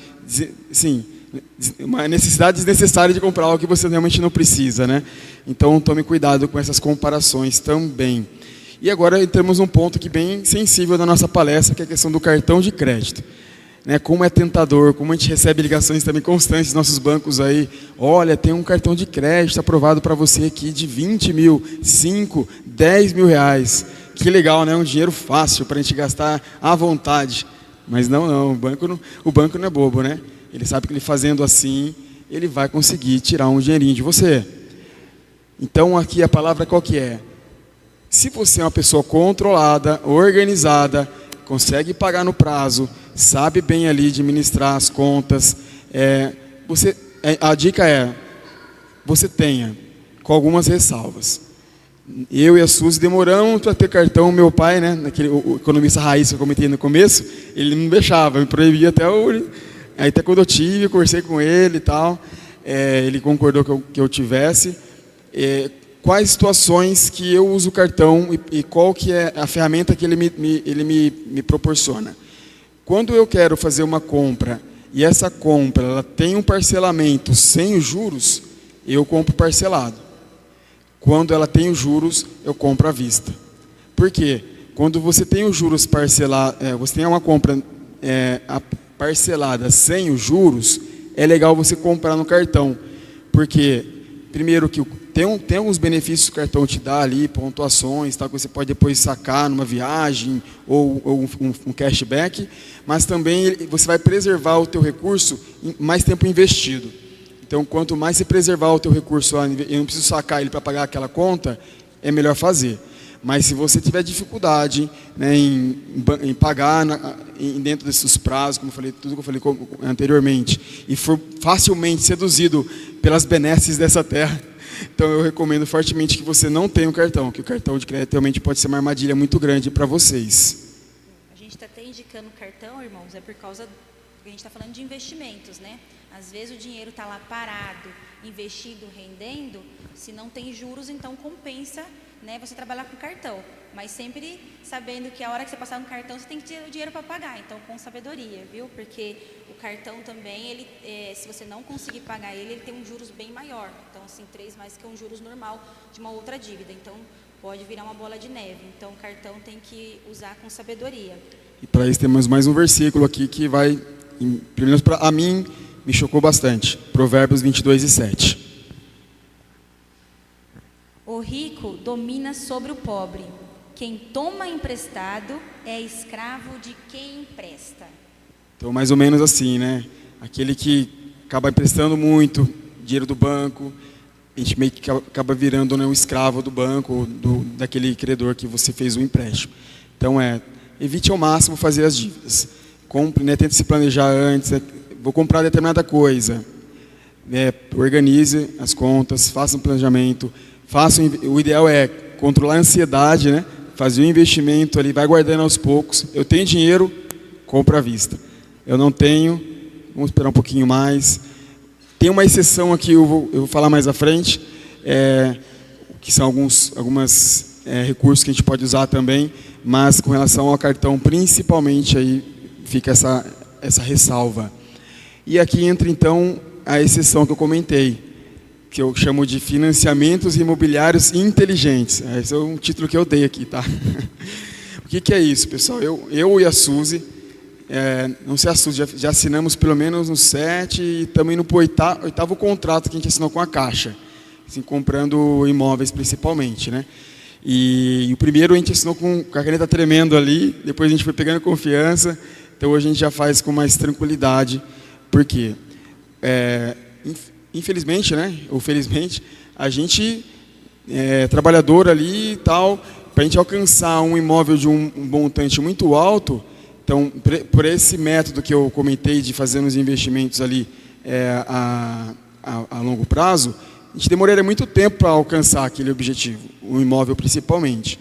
desnecessária de comprar algo que você realmente não precisa, né? Então, tome cuidado com essas comparações também. E agora entramos num ponto aqui bem sensível da nossa palestra, que é a questão do cartão de crédito. Né? Como é tentador, como a gente recebe ligações também constantes dos nossos bancos aí. Olha, tem um cartão de crédito aprovado para você aqui de 20 mil, 5, 10 mil reais. Que legal, né? Um dinheiro fácil para a gente gastar à vontade. Mas não, o banco não é bobo, né? Ele sabe que ele fazendo assim, ele vai conseguir tirar um dinheirinho de você. Então aqui a palavra qual que é? Se você é uma pessoa controlada, organizada, consegue pagar no prazo, sabe bem ali administrar as contas, a dica é: você tenha, com algumas ressalvas. Eu e a Suzy demoramos para ter cartão. Meu pai, né, o economista raiz que eu comentei no começo, ele não deixava, me proibia até quando eu conversei com ele e tal, ele concordou que eu tivesse. quais situações que eu uso o cartão e qual que é a ferramenta que ele me proporciona. Quando eu quero fazer uma compra e essa compra ela tem um parcelamento sem os juros, eu compro parcelado. Quando ela tem os juros, eu compro à vista. Por quê? Quando você tem os juros parcelados, você tem uma compra parcelada sem os juros, é legal você comprar no cartão. Porque, primeiro, que tem alguns benefícios que o cartão te dá ali, pontuações, tal, que você pode depois sacar numa viagem ou um cashback, mas também você vai preservar o teu recurso em mais tempo investido. Então, quanto mais você preservar o teu recurso, eu não preciso sacar ele para pagar aquela conta, é melhor fazer. Mas se você tiver dificuldade, né, em pagar dentro desses prazos, como eu falei, tudo que eu falei anteriormente, e for facilmente seduzido pelas benesses dessa terra, então eu recomendo fortemente que você não tenha um cartão, que o cartão de crédito realmente pode ser uma armadilha muito grande para vocês. A gente está até indicando cartão, irmãos, é por causa que a gente está falando de investimentos, né? Às vezes o dinheiro está lá parado, investido, rendendo, se não tem juros, então compensa, né, você trabalhar com cartão, mas sempre sabendo que a hora que você passar no cartão, você tem que ter o dinheiro para pagar, então com sabedoria, viu? Porque o cartão também, se você não conseguir pagar ele tem um juros bem maior, então assim, 3 mais que um juros normal de uma outra dívida, então pode virar uma bola de neve, então o cartão tem que usar com sabedoria. E para isso temos mais um versículo aqui que vai, pelo menos para mim, me chocou bastante, Provérbios 22:7. O rico domina sobre o pobre. Quem toma emprestado é escravo de quem empresta. Então, mais ou menos assim, né? Aquele que acaba emprestando muito dinheiro do banco, a gente meio que acaba virando, né, um escravo do banco, daquele credor que você fez o empréstimo. Então, evite ao máximo fazer as dívidas. Compre, né, tente se planejar antes, vou comprar determinada coisa. Organize as contas, faça um planejamento. O ideal é controlar a ansiedade, né? Fazer um investimento ali, vai guardando aos poucos. Eu tenho dinheiro, compra à vista. Eu não tenho, vamos esperar um pouquinho mais. Tem uma exceção aqui, eu vou falar mais à frente, que são alguns recursos que a gente pode usar também, mas com relação ao cartão, principalmente, aí fica essa ressalva. E aqui entra, então, a exceção que eu comentei, que eu chamo de financiamentos imobiliários inteligentes. Esse é um título que eu dei aqui, tá? O que é isso, pessoal? Eu e a Suzy, não sei a Suzy, já assinamos pelo menos uns 7 e estamos indo para o oitavo contrato que a gente assinou com a Caixa, assim, comprando imóveis principalmente, né? E o primeiro a gente assinou com a caneta tremendo ali, depois a gente foi pegando confiança, então hoje a gente já faz com mais tranquilidade. Por quê? Infelizmente, né, ou felizmente, a gente é trabalhador ali e tal, para a gente alcançar um imóvel de um montante muito alto, então, por esse método que eu comentei de fazer uns investimentos ali a longo prazo, a gente demoraria muito tempo para alcançar aquele objetivo, o imóvel principalmente.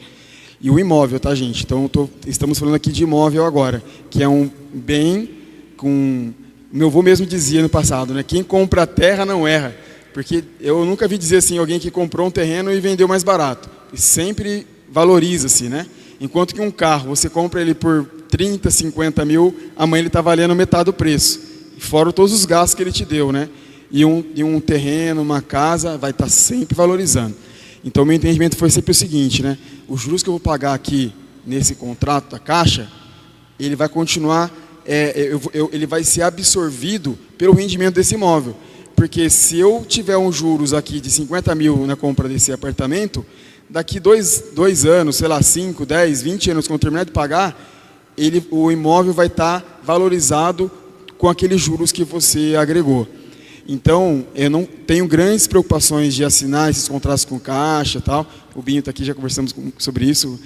E o imóvel, tá, gente? Então, estamos falando aqui de imóvel agora, que é um bem com... Meu avô mesmo dizia no passado, né? Quem compra a terra não erra. Porque eu nunca vi dizer assim, alguém que comprou um terreno e vendeu mais barato. E sempre valoriza-se, né? Enquanto que um carro, você compra ele por 30, 50 mil, amanhã ele está valendo metade do preço. Fora todos os gastos que ele te deu, né? E um terreno, uma casa, vai estar sempre valorizando. Então, meu entendimento foi sempre o seguinte, né? Os juros que eu vou pagar aqui, nesse contrato da Caixa, ele vai continuar... ele vai ser absorvido pelo rendimento desse imóvel. Porque se eu tiver uns juros aqui de 50 mil na compra desse apartamento, daqui 2 anos, sei lá, 5, 10, 20 anos, quando eu terminar de pagar, o imóvel vai estar valorizado com aqueles juros que você agregou. Então, eu não tenho grandes preocupações de assinar esses contratos com Caixa e tal. O Binho está aqui, já conversamos sobre isso,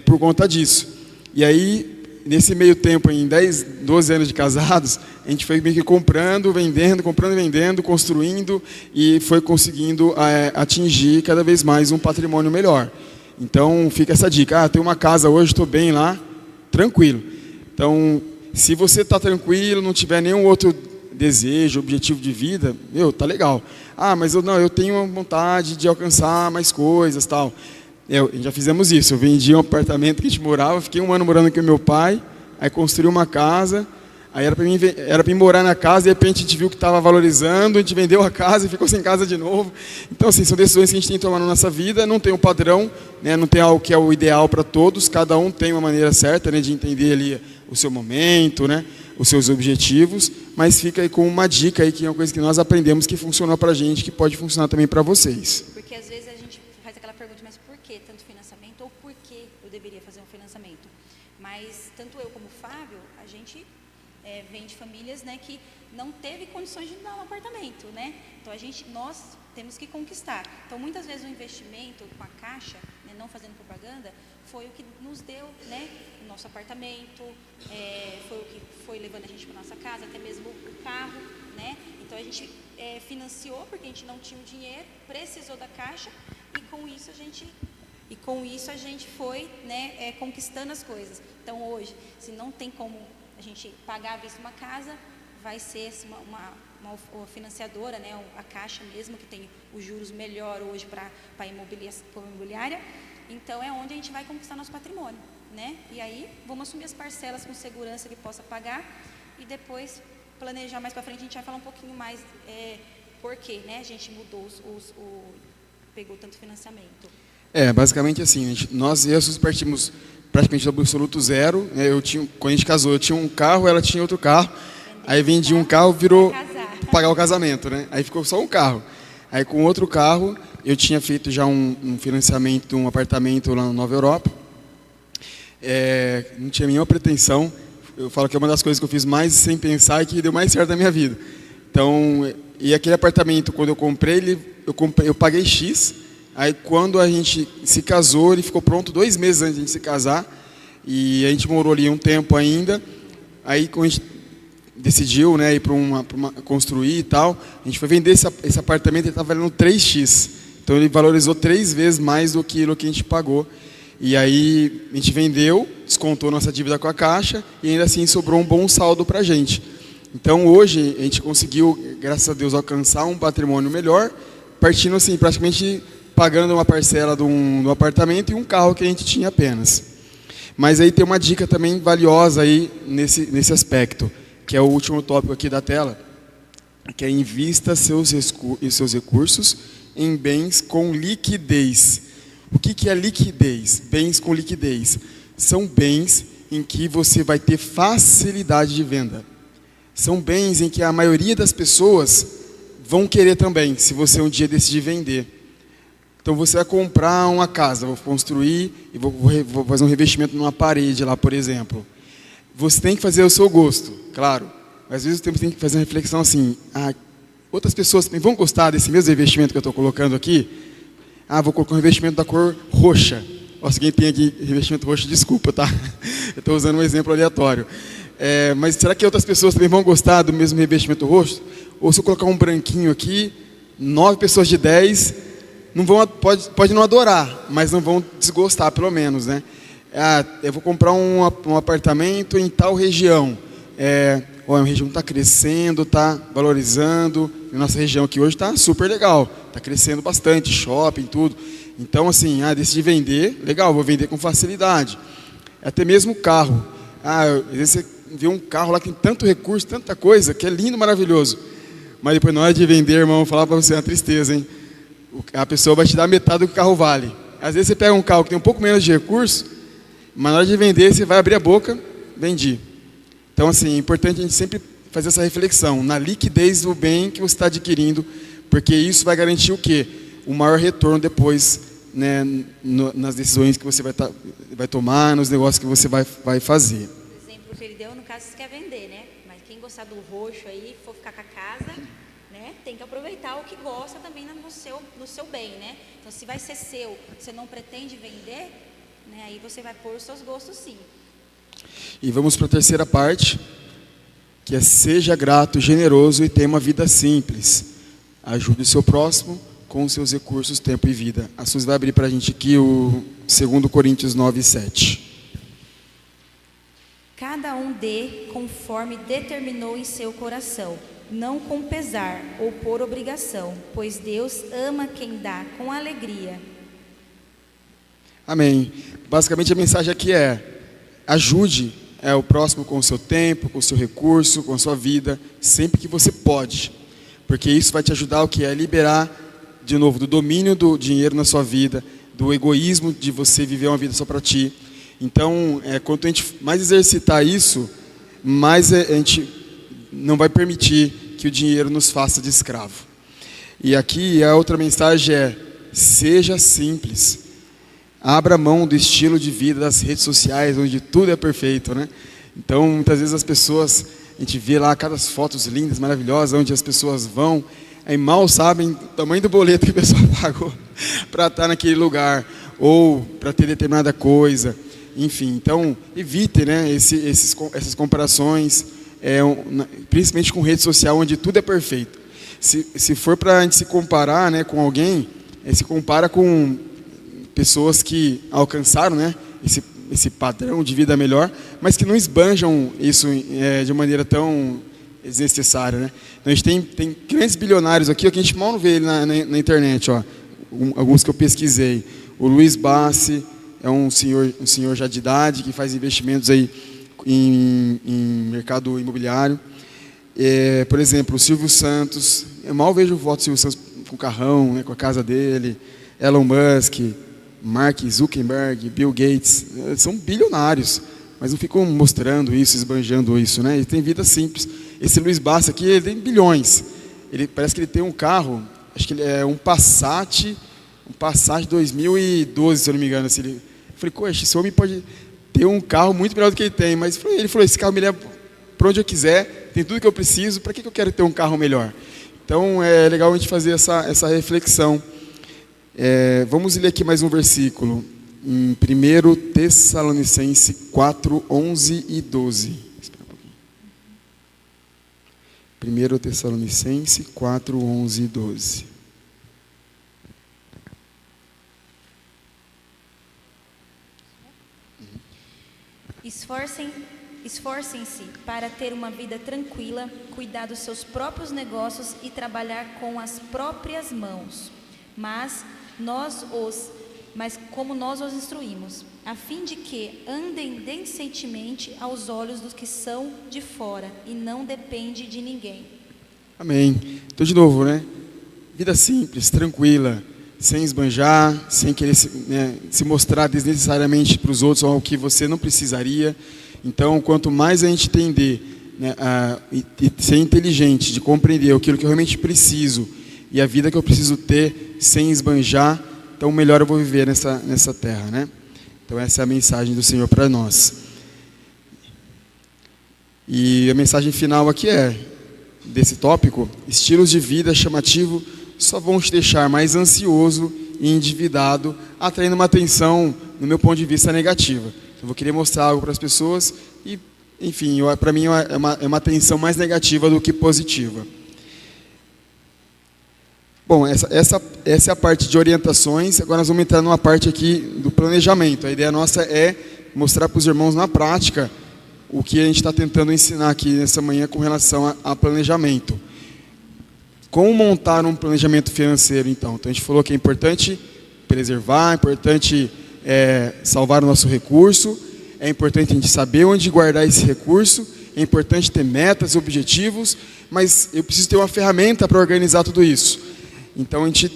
por conta disso. E aí, nesse meio tempo, em 10, 12 anos de casados, a gente foi meio que comprando, vendendo, construindo e foi conseguindo atingir cada vez mais um patrimônio melhor. Então, fica essa dica. Tem uma casa hoje, estou bem lá, tranquilo. Então, se você está tranquilo, não tiver nenhum outro desejo, objetivo de vida, tá legal. Ah, mas eu tenho uma vontade de alcançar mais coisas, tal. Já fizemos isso. Eu vendi um apartamento que a gente morava, fiquei 1 ano morando com meu pai, aí construí uma casa. Aí era para mim morar na casa, de repente a gente viu que estava valorizando, a gente vendeu a casa e ficou sem casa de novo. Então, assim, são decisões que a gente tem que tomar na nossa vida, não tem um padrão, né, não tem algo que é o ideal para todos, cada um tem uma maneira certa, né, de entender ali o seu momento, né, os seus objetivos, mas fica aí com uma dica aí, que é uma coisa que nós aprendemos que funcionou para a gente, que pode funcionar também para vocês. Porque às vezes a gente faz aquela pergunta, mas por que tanto financiamento, ou por que eu deveria fazer um financiamento? Mas tanto eu como o Fábio, a gente vem de famílias, né, que não teve condições de dar um apartamento, né? Então nós temos que conquistar. Então muitas vezes o investimento com a Caixa, né, não fazendo propaganda, foi o que nos deu, né, o nosso apartamento, foi o que foi levando a gente para nossa casa, até mesmo o carro, né? Então a gente financiou porque a gente não tinha o dinheiro, precisou da Caixa e com isso a gente foi, né, conquistando as coisas. Então hoje, se não tem como a gente pagar à vista uma casa, vai ser uma financiadora, né, a Caixa mesmo, que tem os juros melhor hoje para a imobiliária. Então é onde a gente vai conquistar nosso patrimônio, né? E aí vamos assumir as parcelas com segurança que possa pagar e depois planejar mais para frente. A gente vai falar um pouquinho mais por quê, né? A gente mudou pegou tanto financiamento. Basicamente assim, nós e Jesus partimos praticamente do absoluto zero. Quando a gente casou, eu tinha um carro, ela tinha outro carro. Aí vendi um carro, virou pagar o casamento, né? Aí ficou só um carro. Aí com outro carro, eu tinha feito já um financiamento de um apartamento lá na Nova Europa. Não tinha nenhuma pretensão. Eu falo que é uma das coisas que eu fiz mais sem pensar e que deu mais certo na minha vida. Então, e aquele apartamento, quando eu comprei, eu paguei X. Aí quando a gente se casou, ele ficou pronto 2 meses antes de a gente se casar. E a gente morou ali um tempo ainda. Aí quando a gente decidiu, né, ir para construir e tal, a gente foi vender esse apartamento, ele estava valendo 3x. Então ele valorizou 3 vezes mais do que a gente pagou. E aí a gente vendeu, descontou nossa dívida com a Caixa e ainda assim sobrou um bom saldo para a gente. Então hoje a gente conseguiu, graças a Deus, alcançar um patrimônio melhor, partindo assim, praticamente pagando uma parcela de um apartamento e um carro que a gente tinha apenas. Mas aí tem uma dica também valiosa aí nesse aspecto, que é o último tópico aqui da tela, que é invista seus recursos em bens com liquidez. O que é liquidez? Bens com liquidez. São bens em que você vai ter facilidade de venda. São bens em que a maioria das pessoas vão querer também, se você um dia decidir vender. Então você vai comprar uma casa, vou construir e vou fazer um revestimento numa parede lá, por exemplo. Você tem que fazer o seu gosto, claro. Mas às vezes você tem que fazer uma reflexão assim, outras pessoas também vão gostar desse mesmo revestimento que eu estou colocando aqui? Vou colocar um revestimento da cor roxa. Nossa, quem tem aqui revestimento roxo, desculpa, tá? Eu estou usando um exemplo aleatório. Mas será que outras pessoas também vão gostar do mesmo revestimento roxo? Ou se eu colocar um branquinho aqui, 9 pessoas de 10 não vão, pode não adorar, mas não vão desgostar, pelo menos, né? Eu vou comprar um apartamento em tal região. A região está crescendo, está valorizando. A nossa região aqui hoje está super legal, está crescendo bastante, shopping, tudo. Então, assim, decidi vender, legal, vou vender com facilidade. Até mesmo carro. Às vezes você vê um carro lá que tem tanto recurso, tanta coisa, que é lindo, maravilhoso. Mas depois, na hora de vender, irmão, vou falar para você, é uma tristeza, hein? A pessoa vai te dar metade do que o carro vale. Às vezes você pega um carro que tem um pouco menos de recurso, mas na hora de vender, você vai abrir a boca, vendi. Então, assim, é importante a gente sempre fazer essa reflexão na liquidez do bem que você está adquirindo, porque isso vai garantir o quê? O maior retorno depois, né, nas decisões que você vai tomar, nos negócios que você vai fazer. O exemplo que ele deu, no caso, você quer vender, né? Mas quem gostar do roxo aí, for ficar com a casa, né, tem que aproveitar o que gosta também no seu bem, né? Então, se vai ser seu, você não pretende vender, né, aí você vai pôr os seus gostos, sim. E vamos para a terceira parte, que é seja grato, generoso e tenha uma vida simples. Ajude o seu próximo com os seus recursos, tempo e vida. A Suzy vai abrir para a gente aqui o 2 Coríntios 9:7. Cada um dê conforme determinou em seu coração, não com pesar ou por obrigação, pois Deus ama quem dá com alegria. Amém. Basicamente a mensagem aqui é: ajude o próximo com o seu tempo, com o seu recurso, com a sua vida, sempre que você pode. Porque isso vai te ajudar a liberar, de novo, do domínio do dinheiro na sua vida, do egoísmo de você viver uma vida só para ti. Então, quanto a gente mais exercitar isso, mais a gente não vai permitir que o dinheiro nos faça de escravo. E aqui a outra mensagem é: seja simples. Abra mão do estilo de vida das redes sociais, onde tudo é perfeito, né? Então, muitas vezes as pessoas, a gente vê lá aquelas fotos lindas, maravilhosas, onde as pessoas vão, aí mal sabem o tamanho do boleto que a pessoa pagou para estar naquele lugar, ou para ter determinada coisa, enfim. Então, evite, né, essas comparações, principalmente com rede social, onde tudo é perfeito. Se for para a gente se comparar, né, com alguém, se compara com pessoas que alcançaram, né, esse padrão de vida melhor, mas que não esbanjam isso de maneira tão desnecessária, né? Então a gente tem grandes bilionários aqui, que a gente mal não vê ele na internet, ó. Alguns que eu pesquisei. O Luiz Bassi é um senhor já de idade que faz investimentos aí em mercado imobiliário. Por exemplo, o Silvio Santos, eu mal vejo foto do Silvio Santos com o carrão, né, com a casa dele. Elon Musk, Mark Zuckerberg, Bill Gates, são bilionários, mas não ficam mostrando isso, esbanjando isso, né? Ele tem vida simples. Esse Luiz Bassi aqui, ele tem bilhões. Parece que ele tem um carro, acho que ele é um Passat 2012, se eu não me engano. Assim, eu falei, poxa, esse homem pode ter um carro muito melhor do que ele tem, mas ele falou, esse carro me leva para onde eu quiser, tem tudo que eu preciso, para que eu quero ter um carro melhor? Então é legal a gente fazer essa reflexão. Vamos ler aqui mais um versículo, em 1 Tessalonicenses 4, 11 e 12. Espera um pouquinho. 1 Tessalonicenses 4, 11 e 12. Esforcem-se para ter uma vida tranquila, cuidar dos seus próprios negócios e trabalhar com as próprias mãos. Mas como nós os instruímos, a fim de que andem decentemente aos olhos dos que são de fora e não depende de ninguém. Amém. Então, de novo, né? Vida simples, tranquila, sem esbanjar, sem querer se mostrar desnecessariamente para os outros algo que você não precisaria. Então, quanto mais a gente entender, né, e ser inteligente, de compreender aquilo que eu realmente preciso e a vida que eu preciso ter sem esbanjar, então melhor eu vou viver nessa terra, né? Então essa é a mensagem do Senhor para nós. E a mensagem final aqui desse tópico: estilos de vida chamativo só vão te deixar mais ansioso e endividado, atraindo uma atenção, no meu ponto de vista, negativa. Eu vou querer mostrar algo para as pessoas e, enfim, para mim é uma atenção mais negativa do que positiva. Bom, essa é a parte de orientações. Agora nós vamos entrar numa parte aqui do planejamento. A ideia nossa é mostrar para os irmãos na prática o que a gente está tentando ensinar aqui nessa manhã com relação a planejamento. Como montar um planejamento financeiro, então? Então a gente falou que é importante preservar, é importante salvar o nosso recurso, é importante a gente saber onde guardar esse recurso, é importante ter metas, objetivos, mas eu preciso ter uma ferramenta para organizar tudo isso. Então a gente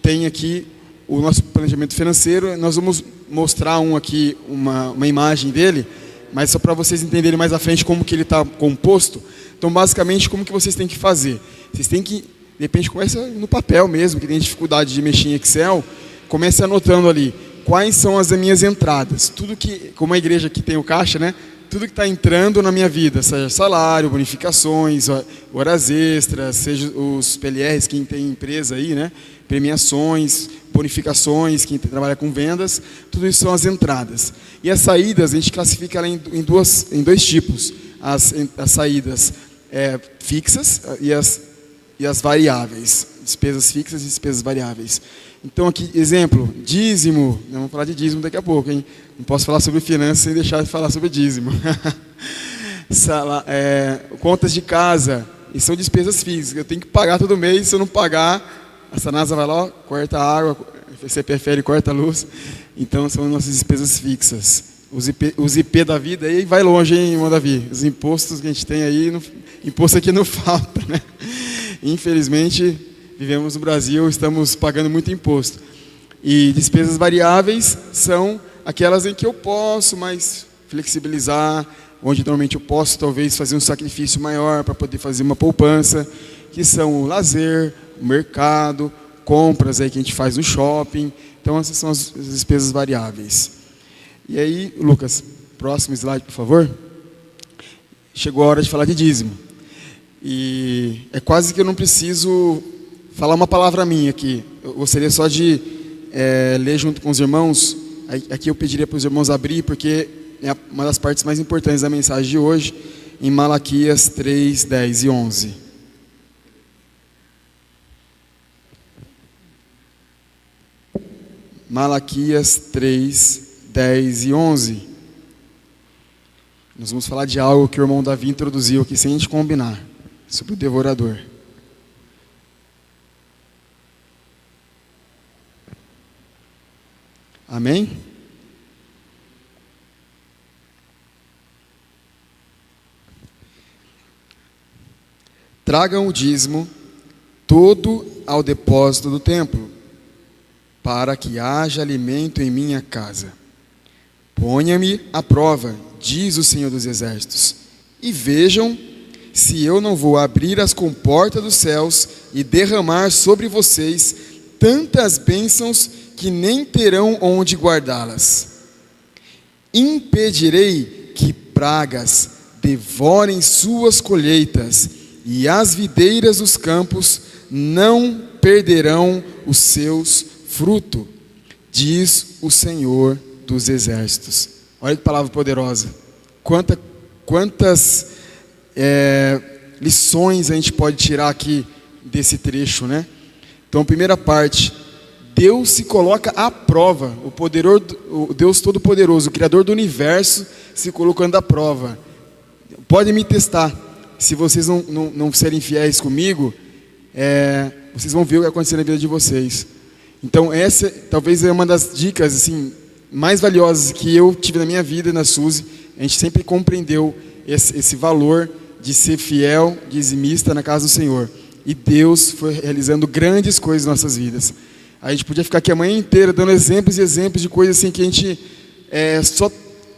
tem aqui o nosso planejamento financeiro. Nós vamos mostrar uma imagem dele, mas só para vocês entenderem mais à frente como que ele está composto. Então basicamente como que vocês têm que fazer? Vocês têm que, de repente, começa no papel mesmo, que tem dificuldade de mexer em Excel, comece anotando ali quais são as minhas entradas. Tudo que, como a igreja aqui tem o caixa, né? Tudo que está entrando na minha vida, seja salário, bonificações, horas extras, seja os PLRs, quem tem empresa aí, né? Premiações, bonificações, quem trabalha com vendas, tudo isso são as entradas. E as saídas, a gente classifica ela em dois tipos. As saídas fixas e as variáveis, despesas fixas e despesas variáveis. Então aqui, exemplo, dízimo, vamos falar de dízimo daqui a pouco, hein? Não posso falar sobre finanças sem deixar de falar sobre dízimo. Contas de casa, e são despesas físicas. Eu tenho que pagar todo mês, se eu não pagar, a Sanasa vai lá, corta a água, você prefere, corta a luz. Então são nossas despesas fixas. Os IP da vida aí vai longe, hein, irmão Davi? Os impostos que a gente tem aí, imposto aqui não falta, né? Infelizmente, vivemos no Brasil, estamos pagando muito imposto. E despesas variáveis são aquelas em que eu posso mais flexibilizar, onde normalmente eu posso talvez fazer um sacrifício maior para poder fazer uma poupança, que são o lazer, o mercado, compras aí que a gente faz no shopping. Então essas são as despesas variáveis. E aí, Lucas, próximo slide, por favor. Chegou a hora de falar de dízimo. E é quase que eu não preciso falar uma palavra minha aqui. Eu gostaria só de ler junto com os irmãos. Aqui eu pediria para os irmãos abrir, porque é uma das partes mais importantes da mensagem de hoje, em Malaquias 3, 10 e 11. Malaquias 3, 10 e 11. Nós vamos falar de algo que o irmão Davi introduziu aqui sem a gente combinar, sobre o devorador. Amém? Tragam o dízimo todo ao depósito do templo, para que haja alimento em minha casa. Ponha-me à prova, diz o Senhor dos Exércitos, e vejam se eu não vou abrir as comportas dos céus e derramar sobre vocês tantas bênçãos que nem terão onde guardá-las. Impedirei que pragas devorem suas colheitas, e as videiras dos campos não perderão os seus frutos, diz o Senhor dos Exércitos. Olha que palavra poderosa. Quantas lições a gente pode tirar aqui desse trecho, né? Então, primeira parte, Deus se coloca à prova. O Deus Todo-Poderoso, o Criador do Universo, se colocando à prova. Podem me testar. Se vocês não serem fiéis comigo, vocês vão ver o que vai acontecer na vida de vocês. Então, essa talvez é uma das dicas assim, mais valiosas que eu tive na minha vida, na Suzy. A gente sempre compreendeu esse valor de ser fiel, dizimista na casa do Senhor. E Deus foi realizando grandes coisas em nossas vidas. A gente podia ficar aqui a manhã inteira dando exemplos e exemplos de coisas assim que a gente, só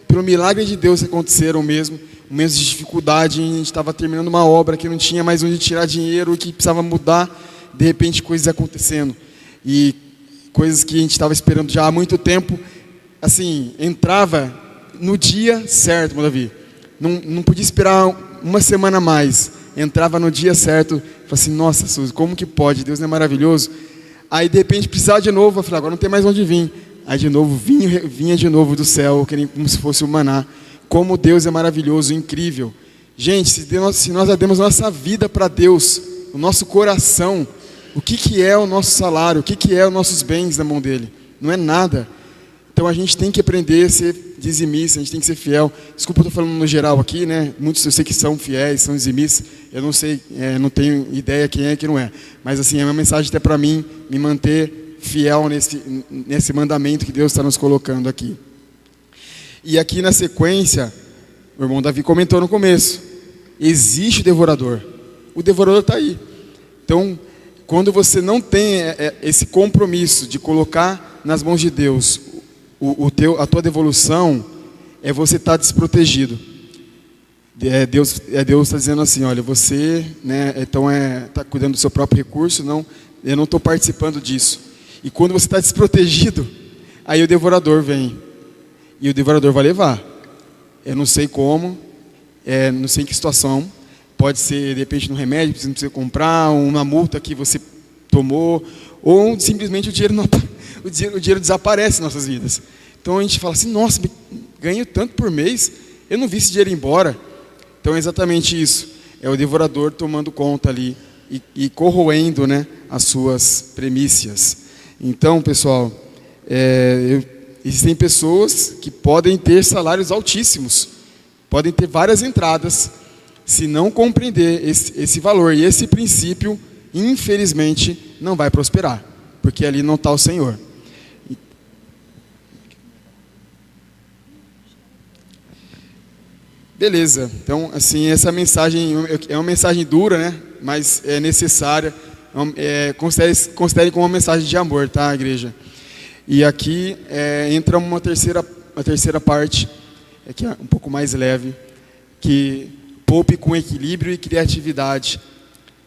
pelo milagre de Deus aconteceram mesmo. Momentos de dificuldade, a gente estava terminando uma obra que não tinha mais onde tirar dinheiro, que precisava mudar, de repente coisas acontecendo. E coisas que a gente estava esperando já há muito tempo, assim, entrava no dia certo, meu Davi. Não podia esperar uma semana a mais. Entrava no dia certo, falei assim, nossa, Suzy, como que pode? Deus não é maravilhoso? Aí de repente precisava de novo, eu falei, agora não tem mais onde vir. Aí de novo, vinha de novo do céu, como se fosse o maná. Como Deus é maravilhoso, incrível. Gente, se nós demos nossa vida para Deus, o nosso coração, o que é o nosso salário, o que é os nossos bens na mão dele? Não é nada. Então a gente tem que aprender a ser dizimista, a gente tem que ser fiel. Desculpa, eu estou falando no geral aqui, né? Muitos eu sei que são fiéis, são dizimistas. Eu não sei, não tenho ideia quem é e quem não é. Mas assim, é uma mensagem até para mim, me manter fiel nesse mandamento que Deus está nos colocando aqui. E aqui na sequência, o irmão Davi comentou no começo, existe o devorador. O devorador está aí. Então, quando você não tem esse compromisso de colocar nas mãos de Deus a tua devolução, você estar desprotegido. Deus está dizendo assim, olha, você, né, então está cuidando do seu próprio recurso, não, eu não estou participando disso. E quando você está desprotegido, aí o devorador vem. E o devorador vai levar. Eu não sei como, não sei em que situação. Pode ser, de repente, um remédio que você não precisa comprar, uma multa que você tomou, ou simplesmente o dinheiro desaparece em nossas vidas. Então a gente fala assim, nossa, ganho tanto por mês, eu não vi esse dinheiro ir embora. Então é exatamente isso. É o devorador tomando conta ali e corroendo, né, as suas premissas. Então, pessoal, existem pessoas que podem ter salários altíssimos, podem ter várias entradas, se não compreender esse valor e esse princípio, infelizmente, não vai prosperar, porque ali não está o Senhor. Beleza, então, assim, essa mensagem é uma mensagem dura, né? Mas é necessária. Considere como uma mensagem de amor, tá, igreja? E aqui entra uma terceira parte, que é um pouco mais leve, que poupe com equilíbrio e criatividade.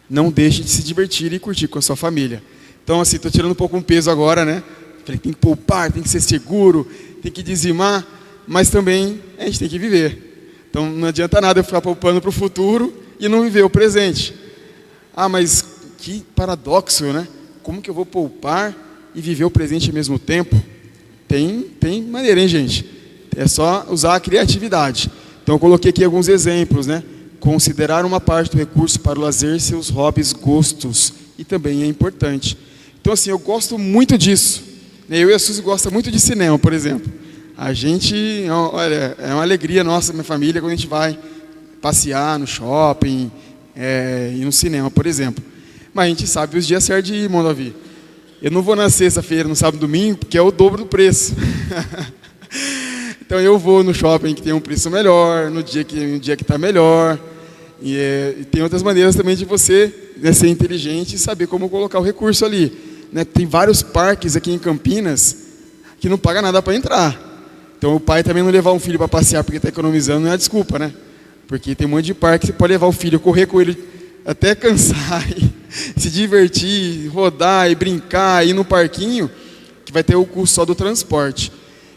Não deixe de se divertir e curtir com a sua família. Então, assim, estou tirando um pouco um peso agora, né? Falei, tem que poupar, tem que ser seguro, tem que dizimar, mas também a gente tem que viver. Então, não adianta nada eu ficar poupando para o futuro e não viver o presente. Ah, mas que paradoxo, né? Como que eu vou poupar e viver o presente ao mesmo tempo? Tem maneira, hein, gente? É só usar a criatividade. Então, eu coloquei aqui alguns exemplos, né? Considerar uma parte do recurso para o lazer, seus hobbies, gostos. E também é importante. Então, assim, eu gosto muito disso. Eu e a Suzy gostamos muito de cinema, por exemplo. A gente, olha, é uma alegria nossa, minha família, quando a gente vai passear no shopping, ir no cinema, por exemplo. Mas a gente sabe os dias certos de ir, irmão Davi. Eu não vou na sexta-feira, no sábado e domingo, porque é o dobro do preço. Então eu vou no shopping que tem um preço melhor, no dia que está melhor. E tem outras maneiras também de você, né, ser inteligente e saber como colocar o recurso ali. Né? Tem vários parques aqui em Campinas que não paga nada para entrar. Então o pai também não levar um filho para passear porque está economizando não é desculpa, né? Porque tem um monte de parque que você pode levar o filho, correr com ele até cansar, e se divertir, rodar e brincar, ir no parquinho, que vai ter o custo só do transporte.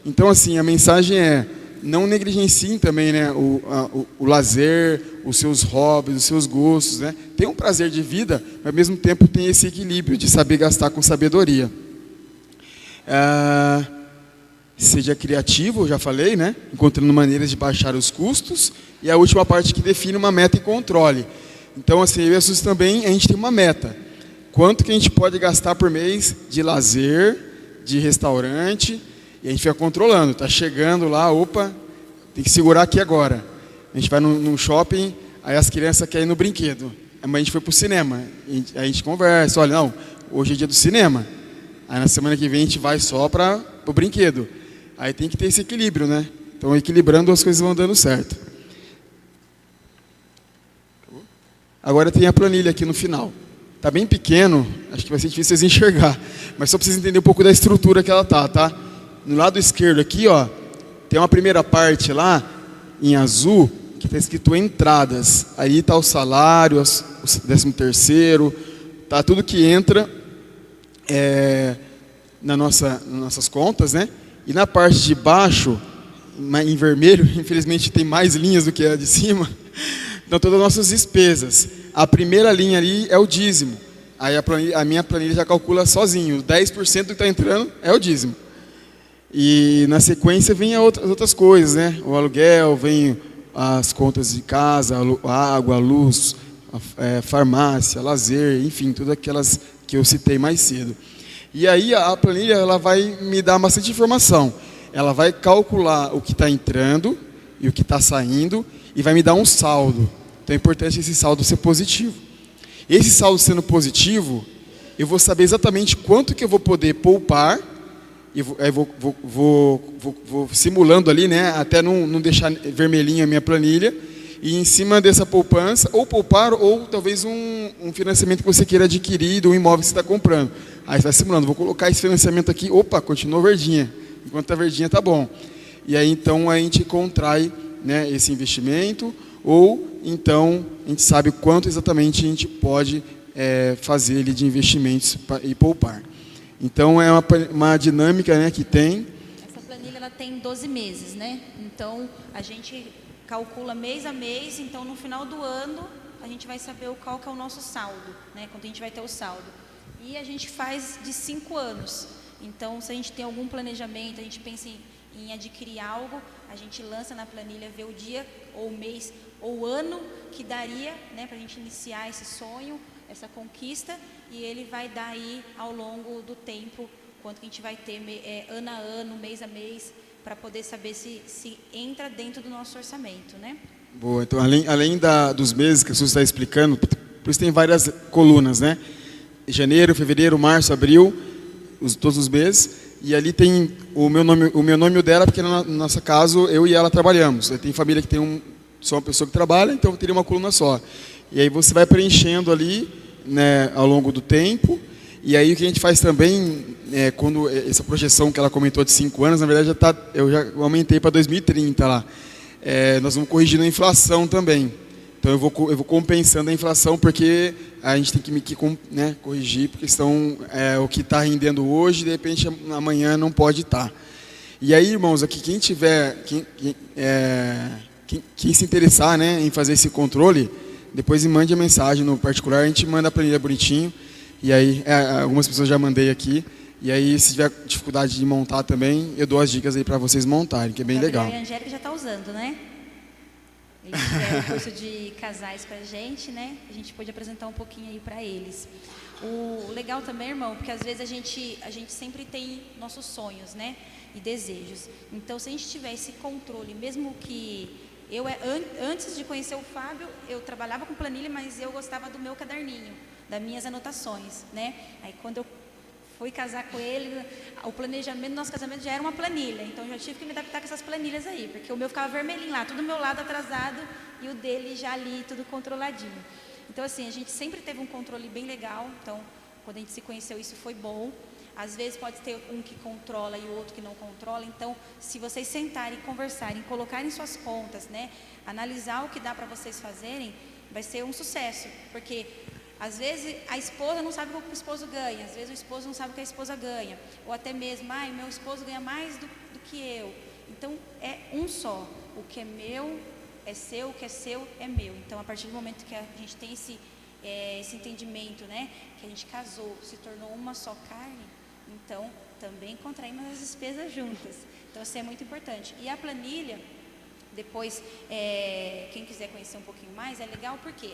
Então, assim, a mensagem é, não negligenciem também, né, o lazer, os seus hobbies, os seus gostos, né? Tem um prazer de vida, mas ao mesmo tempo tem esse equilíbrio de saber gastar com sabedoria. Seja criativo, eu já falei, né? Encontrando maneiras de baixar os custos. E a última parte que define uma meta e controle. Então, assim, eu e a Suzy também, a gente tem uma meta. Quanto que a gente pode gastar por mês de lazer, de restaurante, e a gente fica controlando. Está chegando lá, opa, tem que segurar aqui agora. A gente vai num shopping, aí as crianças querem ir no brinquedo. Mas a gente foi para o cinema. Aí a gente conversa, olha, não, hoje é dia do cinema. Aí na semana que vem a gente vai só para o brinquedo. Aí tem que ter esse equilíbrio, né? Então, equilibrando, as coisas vão dando certo. Agora tem a planilha aqui no final. Está bem pequeno, acho que vai ser difícil vocês enxergar. Mas só para vocês entenderem um pouco da estrutura que ela tá? No lado esquerdo aqui, ó, tem uma primeira parte lá, em azul, que está escrito entradas. Aí está o salário, o 13º, tá tudo que entra nas nossas contas, né? E na parte de baixo, em vermelho, infelizmente tem mais linhas do que a de cima, então todas as nossas despesas. A primeira linha ali é o dízimo. Aí a minha planilha já calcula sozinho. 10% que está entrando é o dízimo. E na sequência vem outras coisas, né? O aluguel, vem as contas de casa, a água, a luz, farmácia, lazer, enfim, todas aquelas que eu citei mais cedo. E aí a planilha ela vai me dar bastante informação. Ela vai calcular o que está entrando e o que está saindo e vai me dar um saldo. Então é importante esse saldo ser positivo. Esse saldo sendo positivo, eu vou saber exatamente quanto que eu vou poder poupar. E vou simulando ali, né, até não deixar vermelhinha a minha planilha. E em cima dessa poupança, ou poupar, ou talvez um financiamento que você queira adquirir de um imóvel que você está comprando. Aí você vai simulando, vou colocar esse financiamento aqui, opa, continuou verdinha. Enquanto está verdinha, tá bom. E aí então a gente contrai, né, esse investimento, ou então a gente sabe quanto exatamente a gente pode fazer ali de investimentos e poupar. Então é uma dinâmica, né, que tem. Essa planilha ela tem 12 meses, né? Então a gente calcula mês a mês, então no final do ano a gente vai saber qual que é o nosso saldo, né? Quando a gente vai ter o saldo. E a gente faz de 5 anos. Então se a gente tem algum planejamento, a gente pensa em adquirir algo, a gente lança na planilha, vê o dia, ou o mês, ou o ano que daria, né, para a gente iniciar esse sonho, essa conquista, e ele vai dar aí ao longo do tempo quanto que a gente vai ter ano a ano, mês a mês, para poder saber se entra dentro do nosso orçamento, né? Boa. Então, além dos meses que a Suzy está explicando, por isso tem várias colunas, né? Janeiro, fevereiro, março, abril, todos os meses. E ali tem o meu nome e o dela, porque no nosso caso, eu e ela trabalhamos. Tem família que tem só uma pessoa que trabalha, então teria uma coluna só. E aí você vai preenchendo ali, né, ao longo do tempo. E aí o que a gente faz também, quando essa projeção que ela comentou de 5 anos, na verdade eu já aumentei para 2030 lá. Nós vamos corrigindo a inflação também. Então eu vou compensando a inflação, porque a gente tem que né, corrigir, porque senão o que está rendendo hoje, de repente amanhã não pode estar. E aí, irmãos, aqui quem se interessar, né, em fazer esse controle, depois me mande a mensagem no particular, a gente manda a planilha bonitinho. E aí, algumas pessoas já mandei aqui. E aí, se tiver dificuldade de montar também, eu dou as dicas aí para vocês montarem, que é bem legal. A Angélica já está usando, né? Eles fizeram um curso de casais para a gente, né? A gente pôde apresentar um pouquinho aí para eles. O legal também, irmão, porque às vezes a gente sempre tem nossos sonhos, né? E desejos. Então, se a gente tiver esse controle, mesmo que antes de conhecer o Fábio, eu trabalhava com planilha, mas eu gostava do meu caderninho, das minhas anotações, né? Aí quando eu fui casar com ele, o planejamento do nosso casamento já era uma planilha, então eu já tive que me adaptar com essas planilhas aí, porque o meu ficava vermelhinho lá, tudo do meu lado atrasado e o dele já ali, tudo controladinho. Então assim, a gente sempre teve um controle bem legal, então quando a gente se conheceu isso foi bom. Às vezes pode ter um que controla e o outro que não controla, então se vocês sentarem, conversarem, colocarem suas contas, né, analisar o que dá para vocês fazerem, vai ser um sucesso, porque às vezes a esposa não sabe o que o esposo ganha, às vezes o esposo não sabe o que a esposa ganha, ou até mesmo, meu esposo ganha mais do que eu. Então é um só, o que é meu é seu, o que é seu é meu. Então a partir do momento que a gente tem esse entendimento, né, que a gente casou, se tornou uma só carne, então também contraímos as despesas juntas. Então isso é muito importante. E a planilha, depois, quem quiser conhecer um pouquinho mais, é legal porque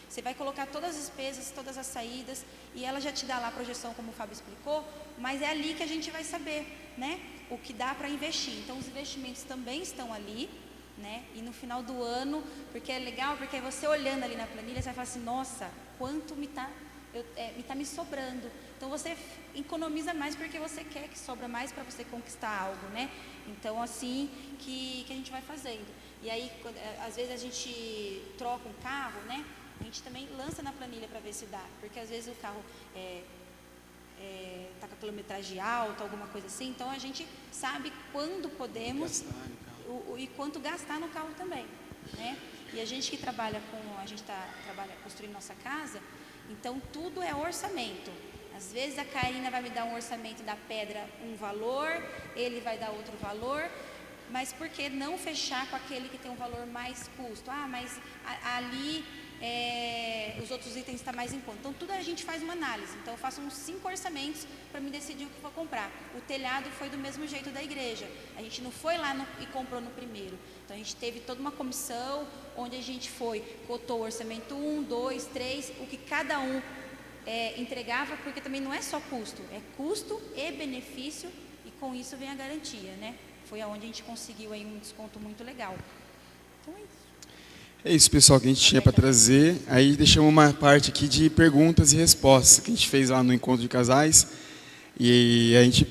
você vai colocar todas as despesas, todas as saídas, e ela já te dá lá a projeção, como o Fábio explicou, mas é ali que a gente vai saber, né, o que dá para investir. Então, os investimentos também estão ali, né, e no final do ano, porque é legal, porque você olhando ali na planilha, você vai falar assim, nossa, quanto me está me sobrando. Então você economiza mais porque você quer que sobra mais para você conquistar algo, né? Então assim que a gente vai fazendo. E aí, às vezes a gente troca um carro, né? A gente também lança na planilha para ver se dá, porque às vezes o carro está com a quilometragem alta, alguma coisa assim, então a gente sabe quando podemos e quanto gastar no carro também, né? E a gente que trabalha trabalha construindo nossa casa, então tudo é orçamento. Às vezes a Karina vai me dar um orçamento da pedra um valor, ele vai dar outro valor, mas por que não fechar com aquele que tem um valor mais custo? Mas ali os outros itens estão mais em conta. Então tudo a gente faz uma análise. Então eu faço uns 5 orçamentos para me decidir o que vou comprar. O telhado foi do mesmo jeito da igreja. A gente não foi lá e comprou no primeiro. Então a gente teve toda uma comissão onde a gente cotou o orçamento 1, 2, 3, o que cada um entregava, porque também não é só custo, é custo e benefício, e com isso vem a garantia, né? Foi aonde a gente conseguiu aí um desconto muito legal. Então é isso. É isso, pessoal, que a gente tinha para trazer. Aí deixamos uma parte aqui de perguntas e respostas que a gente fez lá no encontro de casais. E a gente,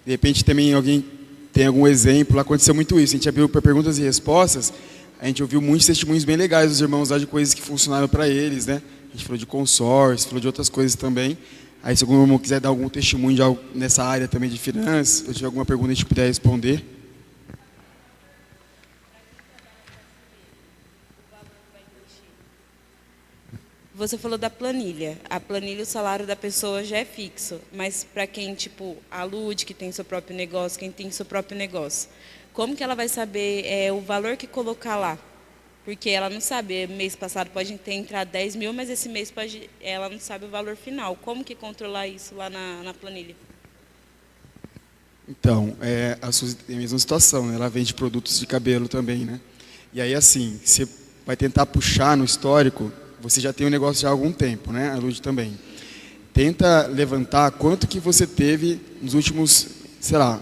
de repente, também alguém tem algum exemplo. Aconteceu muito isso. A gente abriu para perguntas e respostas. A gente ouviu muitos testemunhos bem legais dos irmãos lá de coisas que funcionaram para eles, né? A gente falou de consórcio, falou de outras coisas também. Aí, se algum irmão quiser dar algum testemunho de algo nessa área também de finanças, ou tiver alguma pergunta, a gente puder responder. Você falou da planilha. A planilha, o salário da pessoa já é fixo. Mas para quem, a Lud, que tem seu próprio negócio, quem tem seu próprio negócio, como que ela vai saber o valor que colocar lá? Porque ela não sabe, mês passado pode ter entrado 10 mil, mas esse mês ela não sabe o valor final. Como que controlar isso lá na planilha? Então, a Suzy tem a mesma situação, né? Ela vende produtos de cabelo também, né? E aí, assim, você vai tentar puxar no histórico, você já tem o negócio já há algum tempo, né? A Lud também. Tenta levantar quanto que você teve nos últimos,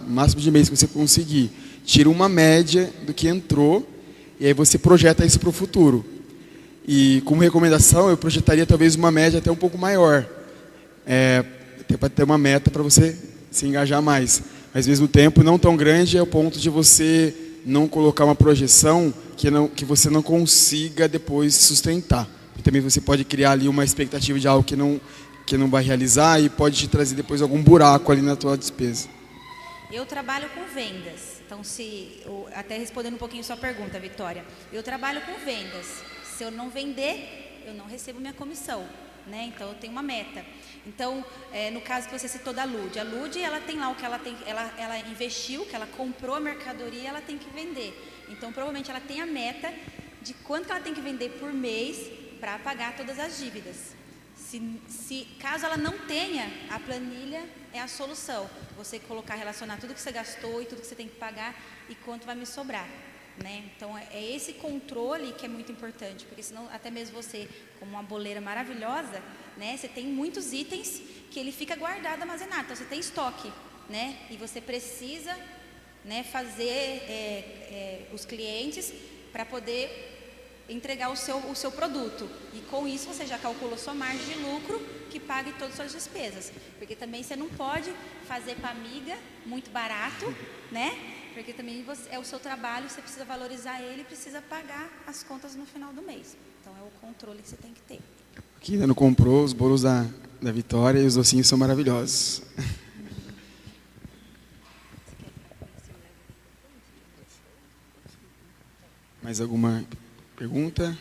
máximo de mês que você conseguir. Tira uma média do que entrou e aí você projeta isso para o futuro. E como recomendação, eu projetaria talvez uma média até um pouco maior, para ter uma meta para você se engajar mais. Mas ao mesmo tempo, não tão grande ao ponto de você não colocar uma projeção que você não consiga depois sustentar. E também você pode criar ali uma expectativa de algo que não vai realizar e pode te trazer depois algum buraco ali na tua despesa. Eu trabalho com vendas. Então, até respondendo um pouquinho a sua pergunta, Vitória. Eu trabalho com vendas. Se eu não vender, eu não recebo minha comissão, né? Então, eu tenho uma meta. Então, no caso que você citou da Lud, a Lud, ela tem lá o que ela tem, ela investiu, que ela comprou a mercadoria, ela tem que vender. Então, provavelmente, ela tem a meta de quanto ela tem que vender por mês para pagar todas as dívidas. Caso ela não tenha, a planilha é a solução. Você relacionar tudo que você gastou e tudo que você tem que pagar e quanto vai me sobrar, né? Então é esse controle que é muito importante, porque senão até mesmo você, como uma boleira maravilhosa, né? Você tem muitos itens que ele fica guardado, armazenado. Então você tem estoque, né? E você precisa, né, fazer os clientes para poder entregar o seu produto. E com isso você já calcula a sua margem de lucro, que pague todas as suas despesas. Porque também você não pode fazer para amiga muito barato, né? Porque também é o seu trabalho, você precisa valorizar ele, precisa pagar as contas no final do mês. Então é o controle que você tem que ter. Quem ainda não comprou os bolos da Vitória e os docinhos são maravilhosos. Mais alguma pergunta?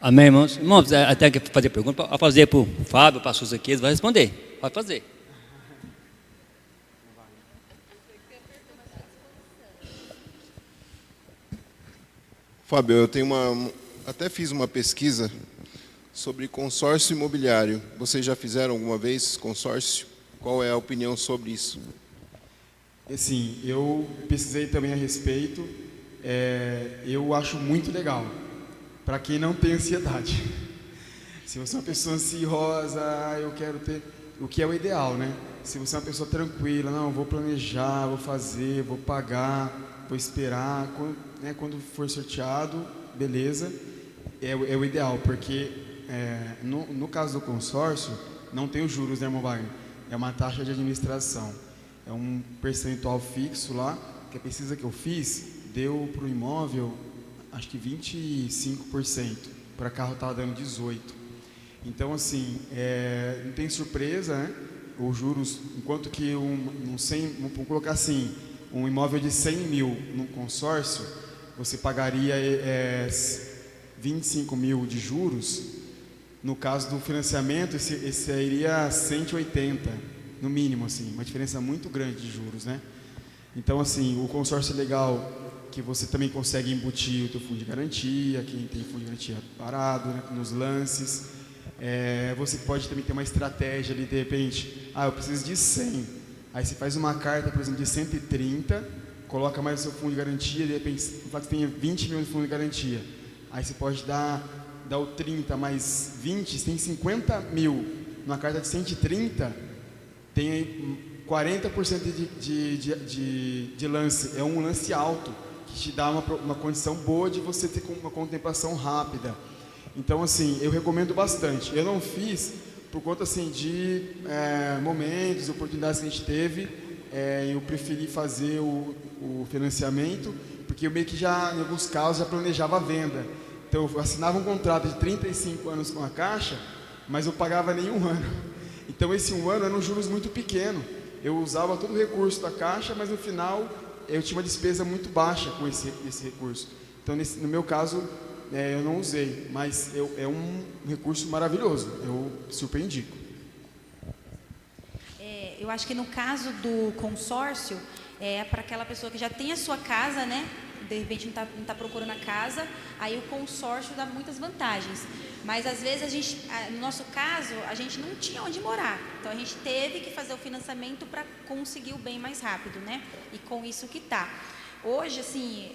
Amém, irmãos? Irmãos, até que fazer pergunta, pode fazer para o Fábio, para a Suzy aqui, eles vão responder. Pode fazer. Fábio, eu tenho até fiz uma pesquisa sobre consórcio imobiliário. Vocês já fizeram alguma vez consórcio? Qual é a opinião sobre isso? Assim, eu pesquisei também a respeito. Eu acho muito legal para quem não tem ansiedade. Se você é uma pessoa ansiosa, eu quero ter, o que é o ideal, né? Se você é uma pessoa tranquila, não, vou planejar, vou fazer, vou pagar, vou esperar, quando for sorteado, beleza, é o ideal, porque no caso do consórcio, não tem os juros, né, irmão Wagner? É uma taxa de administração, é um percentual fixo lá, que a pesquisa que eu fiz deu para o imóvel, acho que 25%, para carro estava dando 18%. Então, assim, não tem surpresa, né? Os juros, enquanto que vamos colocar assim, um imóvel de 100 mil no consórcio, você pagaria 25 mil de juros. No caso do financiamento, esse seria 180, no mínimo, assim, uma diferença muito grande de juros, né? Então, assim, o consórcio é legal, que você também consegue embutir o teu fundo de garantia, quem tem fundo de garantia parado, né, nos lances. Você pode também ter uma estratégia ali, de repente, eu preciso de 100. Aí você faz uma carta, por exemplo, de 130, coloca mais o seu fundo de garantia, de repente, você tem 20 mil de fundo de garantia. Aí você pode dar o 30 mais 20, você tem 50 mil. Numa carta de 130, tem aí 40% de lance. É um lance alto, que te dá uma condição boa de você ter uma contemplação rápida. Então, assim, eu recomendo bastante. Eu não fiz por conta, assim, de momentos, oportunidades que a gente teve. Eu preferi fazer o financiamento, porque eu meio que já, em alguns casos, já planejava a venda. Então, eu assinava um contrato de 35 anos com a Caixa, mas eu pagava nem um ano. Então, esse um ano era um juros muito pequeno. Eu usava todo o recurso da Caixa, mas no final eu tinha uma despesa muito baixa com esse recurso. Então, no meu caso, eu não usei, mas é um recurso maravilhoso. Eu super indico. Eu acho que no caso do consórcio, para aquela pessoa que já tem a sua casa, né? De repente não está procurando a casa, aí o consórcio dá muitas vantagens. Mas às vezes no nosso caso, a gente não tinha onde morar. Então a gente teve que fazer o financiamento para conseguir o bem mais rápido, né? E com isso que tá. Hoje, assim,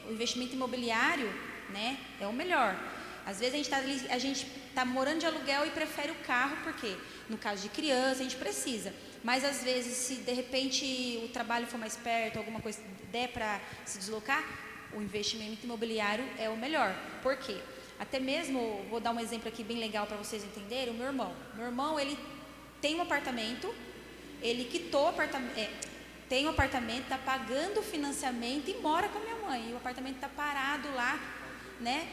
o investimento imobiliário, né, é o melhor. Às vezes a gente tá morando de aluguel e prefere o carro, porque no caso de criança a gente precisa. Mas às vezes, se de repente o trabalho for mais perto, alguma coisa der para se deslocar, o investimento imobiliário é o melhor. Por quê? Até mesmo, vou dar um exemplo aqui bem legal para vocês entenderem, o meu irmão. Meu irmão, ele tem um apartamento, ele quitou o apartamento, tem um apartamento, está pagando o financiamento e mora com a minha mãe. E o apartamento está parado lá, né?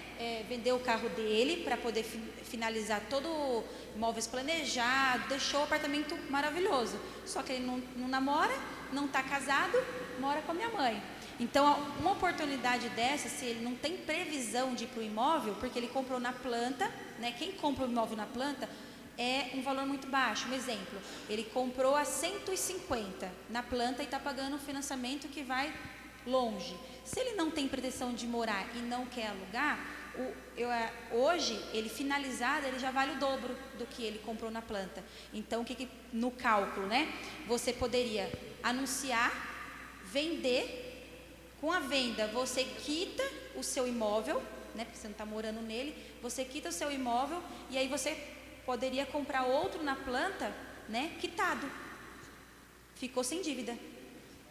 Vendeu o carro dele para poder finalizar todo o imóveis planejado, deixou o apartamento maravilhoso. Só que ele não namora, não está casado, mora com a minha mãe. Então, uma oportunidade dessa, se ele não tem previsão de ir para o imóvel, porque ele comprou na planta, né? Quem compra o imóvel na planta é um valor muito baixo. Um exemplo, ele comprou a 150 na planta e está pagando um financiamento que vai longe. Se ele não tem pretensão de morar e não quer alugar, hoje, ele finalizado, ele já vale o dobro do que ele comprou na planta. Então, no cálculo, né? Você poderia anunciar, vender. Com a venda, você quita o seu imóvel, né? Porque você não está morando nele. Você quita o seu imóvel e aí você poderia comprar outro na planta, né? Quitado. Ficou sem dívida,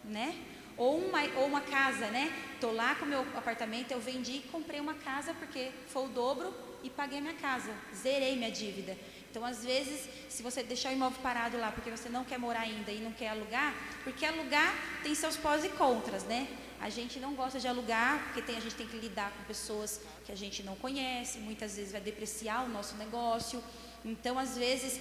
né? Ou uma casa, né? Estou lá com o meu apartamento, eu vendi e comprei uma casa porque foi o dobro e paguei minha casa. Zerei minha dívida. Então, às vezes, se você deixar o imóvel parado lá porque você não quer morar ainda e não quer alugar, porque alugar tem seus pós e contras, né? A gente não gosta de alugar porque a gente tem que lidar com pessoas que a gente não conhece, muitas vezes vai depreciar o nosso negócio. Então, às vezes,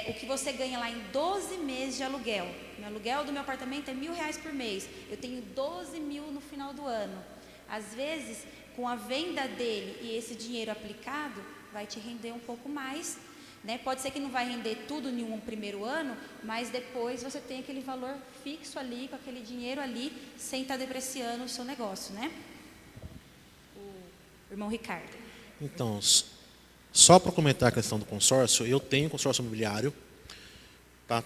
o que você ganha lá em 12 meses de aluguel, o aluguel do meu apartamento é R$1.000 por mês, eu tenho 12 mil no final do ano. Às vezes, com a venda dele e esse dinheiro aplicado, vai te render um pouco mais, né? Pode ser que não vai render tudo em um primeiro ano, mas depois você tem aquele valor fixo ali, com aquele dinheiro ali, sem estar depreciando o seu negócio, né? O irmão Ricardo. Então, só para comentar a questão do consórcio, eu tenho consórcio imobiliário, tá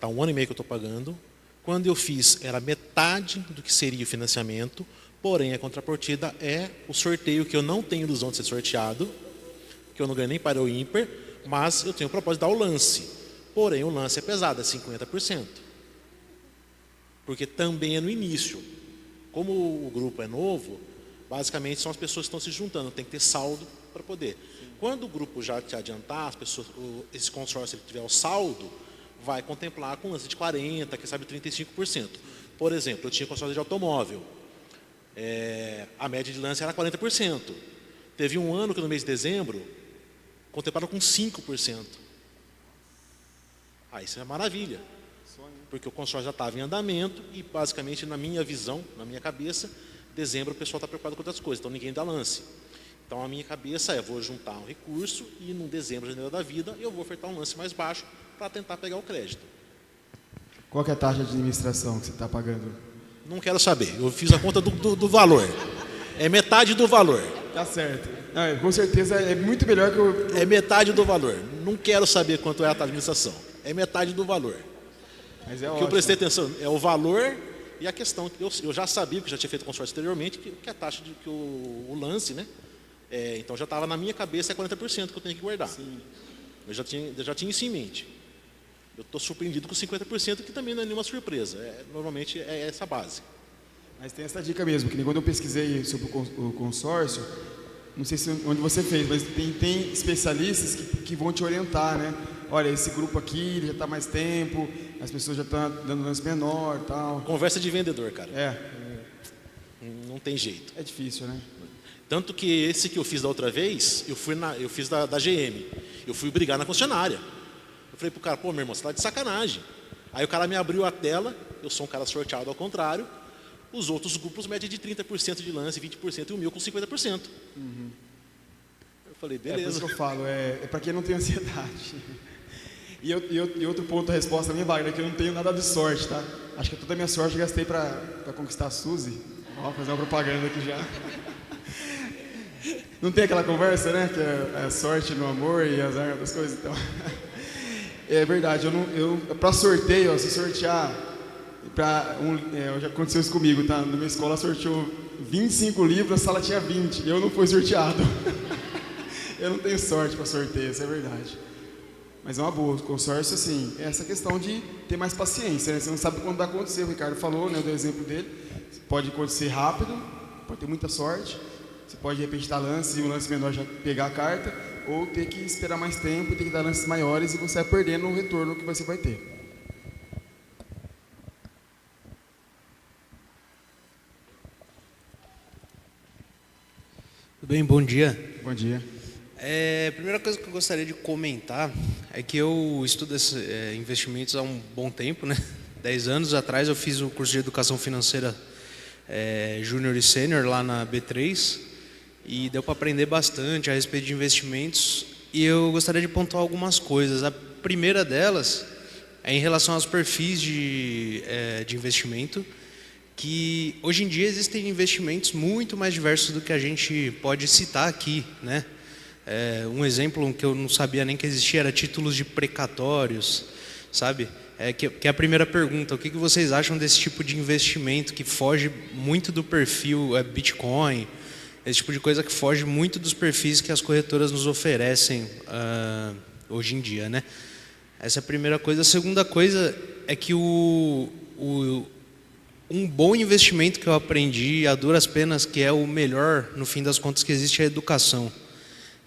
1 ano e meio que eu estou pagando. Quando eu fiz, era metade do que seria o financiamento, porém a contrapartida é o sorteio, que eu não tenho ilusão de ser sorteado, que eu não ganho nem para o ímpar, mas eu tenho o propósito de dar o lance. Porém, o lance é pesado, é 50%. Porque também é no início. Como o grupo é novo, basicamente são as pessoas que estão se juntando, tem que ter saldo para poder. Quando o grupo já te adiantar, as pessoas, esse consórcio, se ele tiver o saldo, vai contemplar com lance de 40%, quem sabe 35%. Por exemplo, eu tinha consórcio de automóvel. A média de lance era 40%. Teve um ano que no mês de dezembro, contemplaram com 5%. Isso é maravilha. Porque o consórcio já estava em andamento e, basicamente, na minha visão, na minha cabeça, dezembro o pessoal está preocupado com outras coisas, então ninguém dá lance. Então, a minha cabeça vou juntar um recurso e, no dezembro, janeiro da vida, eu vou ofertar um lance mais baixo para tentar pegar o crédito. Qual que é a taxa de administração que você está pagando? Não quero saber. Eu fiz a conta do valor. É metade do valor. Tá certo. Não, com certeza é muito melhor que o... É metade do valor. Não quero saber quanto é a taxa de administração. É metade do valor. Mas é o que ótimo. eu prestei atenção é o valor e a questão. Eu já sabia, que já tinha feito consórcio anteriormente, que a taxa de que o lance, né? Então já estava na minha cabeça, é 40% que eu tenho que guardar. Sim. Eu já tinha isso em mente. Eu estou surpreendido com 50%, que também não é nenhuma surpresa. Normalmente é essa base. Mas tem essa dica mesmo, que nem quando eu pesquisei sobre o consórcio, não sei onde você fez, mas tem especialistas que vão te orientar, né? Olha, esse grupo aqui ele já está mais tempo, as pessoas já estão dando lance menor e tal. Conversa de vendedor, cara. Não tem jeito. É difícil, né? Tanto que esse que eu fiz da outra vez, eu fiz da GM. Eu fui brigar na concessionária. Eu falei pro cara, pô, meu irmão, você tá de sacanagem. Aí o cara me abriu a tela, eu sou um cara sorteado ao contrário. Os outros grupos medem de 30% de lance, 20% e o meu com 50%. Uhum. Eu falei, beleza. É por isso que eu falo, é para quem não tem ansiedade. E outro ponto da resposta minha, Wagner, é que eu não tenho nada de sorte, tá? Acho que toda a minha sorte eu gastei para conquistar a Suzy. Ó, fazer uma propaganda aqui já. Não tem aquela conversa, né? Que é sorte no amor e azar das coisas, então. É verdade, para sorteio, se sortear, já aconteceu isso comigo, tá? Na minha escola sorteou 25 livros, a sala tinha 20, eu não fui sorteado. Eu não tenho sorte para sorteio, isso é verdade. Mas é uma boa. O consórcio, assim, é essa questão de ter mais paciência, né? Você não sabe quando vai acontecer. O Ricardo falou, né? Do exemplo dele. Pode acontecer rápido, pode ter muita sorte. Você pode, de repente, dar lances e um lance menor já pegar a carta, ou ter que esperar mais tempo e ter que dar lances maiores e você vai perdendo o retorno que você vai ter. Tudo bem, bom dia. Bom dia. A primeira coisa que eu gostaria de comentar é que eu estudo investimentos há um bom tempo, né? 10 anos atrás eu fiz o curso de Educação Financeira Júnior e Sênior lá na B3 e deu para aprender bastante a respeito de investimentos e eu gostaria de pontuar algumas coisas. A primeira delas é em relação aos perfis de investimento, que hoje em dia existem investimentos muito mais diversos do que a gente pode citar aqui, né? Um exemplo que eu não sabia nem que existia era títulos de precatórios, sabe? Que é a primeira pergunta, o que vocês acham desse tipo de investimento que foge muito do perfil Bitcoin, esse tipo de coisa que foge muito dos perfis que as corretoras nos oferecem hoje em dia, né? Essa é a primeira coisa. A segunda coisa é que um bom investimento que eu aprendi a duras penas, que é o melhor, no fim das contas, que existe é a educação.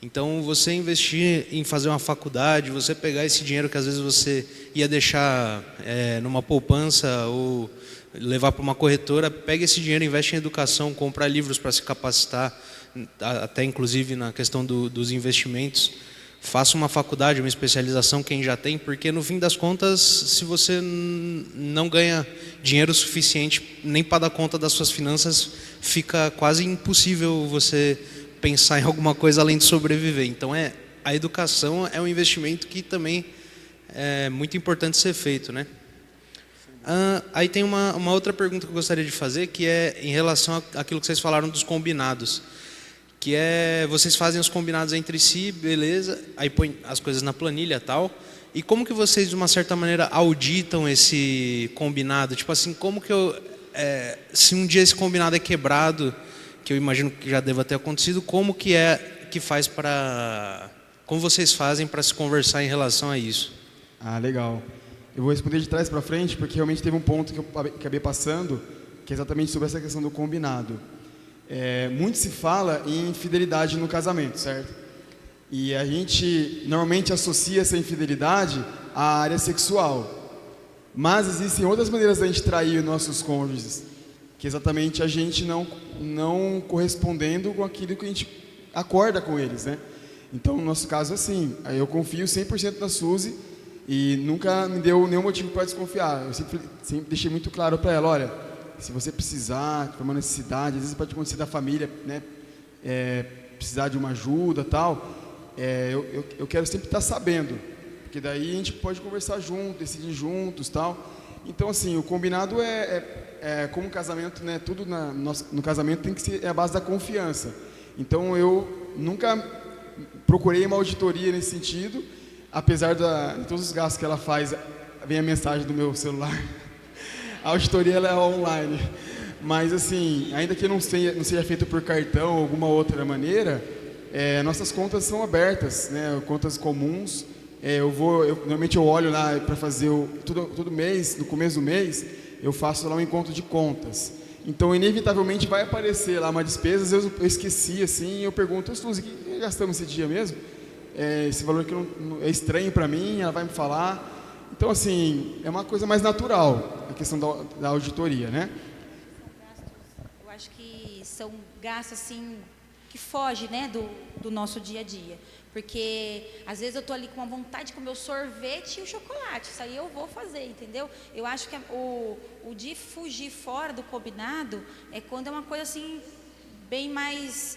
Então, você investir em fazer uma faculdade, você pegar esse dinheiro que às vezes você ia deixar numa poupança ou levar para uma corretora, pega esse dinheiro, investe em educação, compra livros para se capacitar, até inclusive na questão dos investimentos. Faça uma faculdade, uma especialização, quem já tem, porque no fim das contas, se você não ganha dinheiro suficiente nem para dar conta das suas finanças, fica quase impossível você pensar em alguma coisa além de sobreviver. Então, a educação é um investimento que também é muito importante ser feito, né? Aí tem uma outra pergunta que eu gostaria de fazer, que é em relação àquilo que vocês falaram dos combinados. Que vocês fazem os combinados entre si, beleza, aí põe as coisas na planilha e tal. E como que vocês, de uma certa maneira, auditam esse combinado? Tipo assim, como que se um dia esse combinado é quebrado, que eu imagino que já deva ter acontecido, como vocês fazem para se conversar em relação a isso? Legal. Eu vou responder de trás para frente, porque realmente teve um ponto que eu acabei passando, que é exatamente sobre essa questão do combinado. Muito se fala em infidelidade no casamento, certo? E a gente normalmente associa essa infidelidade à área sexual. Mas existem outras maneiras da gente trair nossos cônjuges, que é exatamente a gente não correspondendo com aquilo que a gente acorda com eles, né? Então, no nosso caso, assim, eu confio 100% na Suzy e nunca me deu nenhum motivo para desconfiar. Eu sempre deixei muito claro para ela, olha, se você precisar, for uma necessidade, às vezes pode acontecer da família, né, precisar de uma ajuda, tal, eu quero sempre estar sabendo, porque daí a gente pode conversar junto, decidir juntos, tal. Então, assim, o combinado como casamento, né, tudo no casamento tem que ser a base da confiança. Então, eu nunca procurei uma auditoria nesse sentido, apesar de todos os gastos que ela faz, vem a mensagem do meu celular. A auditoria ela é online, mas assim, ainda que não seja feito por cartão ou alguma outra maneira, nossas contas são abertas, né, contas comuns. Normalmente eu olho lá para fazer todo mês, no começo do mês, eu faço lá um encontro de contas. Então, inevitavelmente vai aparecer lá uma despesa, às vezes eu esqueci assim, e eu pergunto, Suzy, o que gastamos esse dia mesmo? Esse valor que é estranho para mim, ela vai me falar. Então, assim, é uma coisa mais natural, a questão da auditoria, né? Eu acho que são gastos, assim, que fogem, né, do nosso dia a dia. Porque, às vezes, eu estou ali com uma vontade de comer o sorvete e o chocolate. Isso aí eu vou fazer, entendeu? Eu acho que o de fugir fora do combinado é quando é uma coisa, assim, bem mais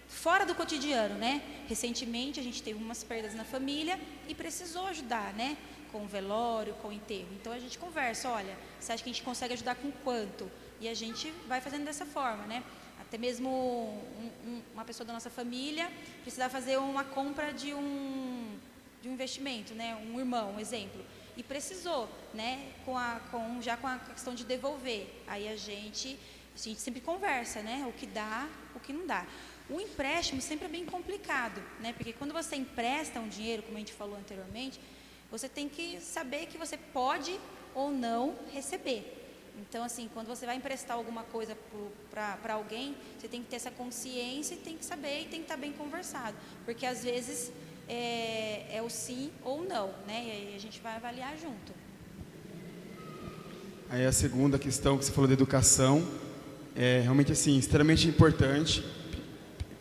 fora do cotidiano, né? Recentemente, a gente teve umas perdas na família e precisou ajudar, né? Com o velório, com o enterro. Então, a gente conversa, olha, você acha que a gente consegue ajudar com quanto? E a gente vai fazendo dessa forma, né? Até mesmo uma pessoa da nossa família precisava fazer uma compra de um investimento, né? Um irmão, um exemplo. E precisou, né? Já com a questão de devolver. Aí a gente sempre conversa, né? O que dá, o que não dá. O empréstimo sempre é bem complicado, né? Porque quando você empresta um dinheiro, como a gente falou anteriormente, você tem que saber que você pode ou não receber. Então, assim, quando você vai emprestar alguma coisa para alguém, você tem que ter essa consciência e tem que saber e tem que estar bem conversado. Porque, às vezes, é o sim ou não, né? E aí a gente vai avaliar junto. Aí a segunda questão que você falou da educação, é realmente, assim, extremamente importante,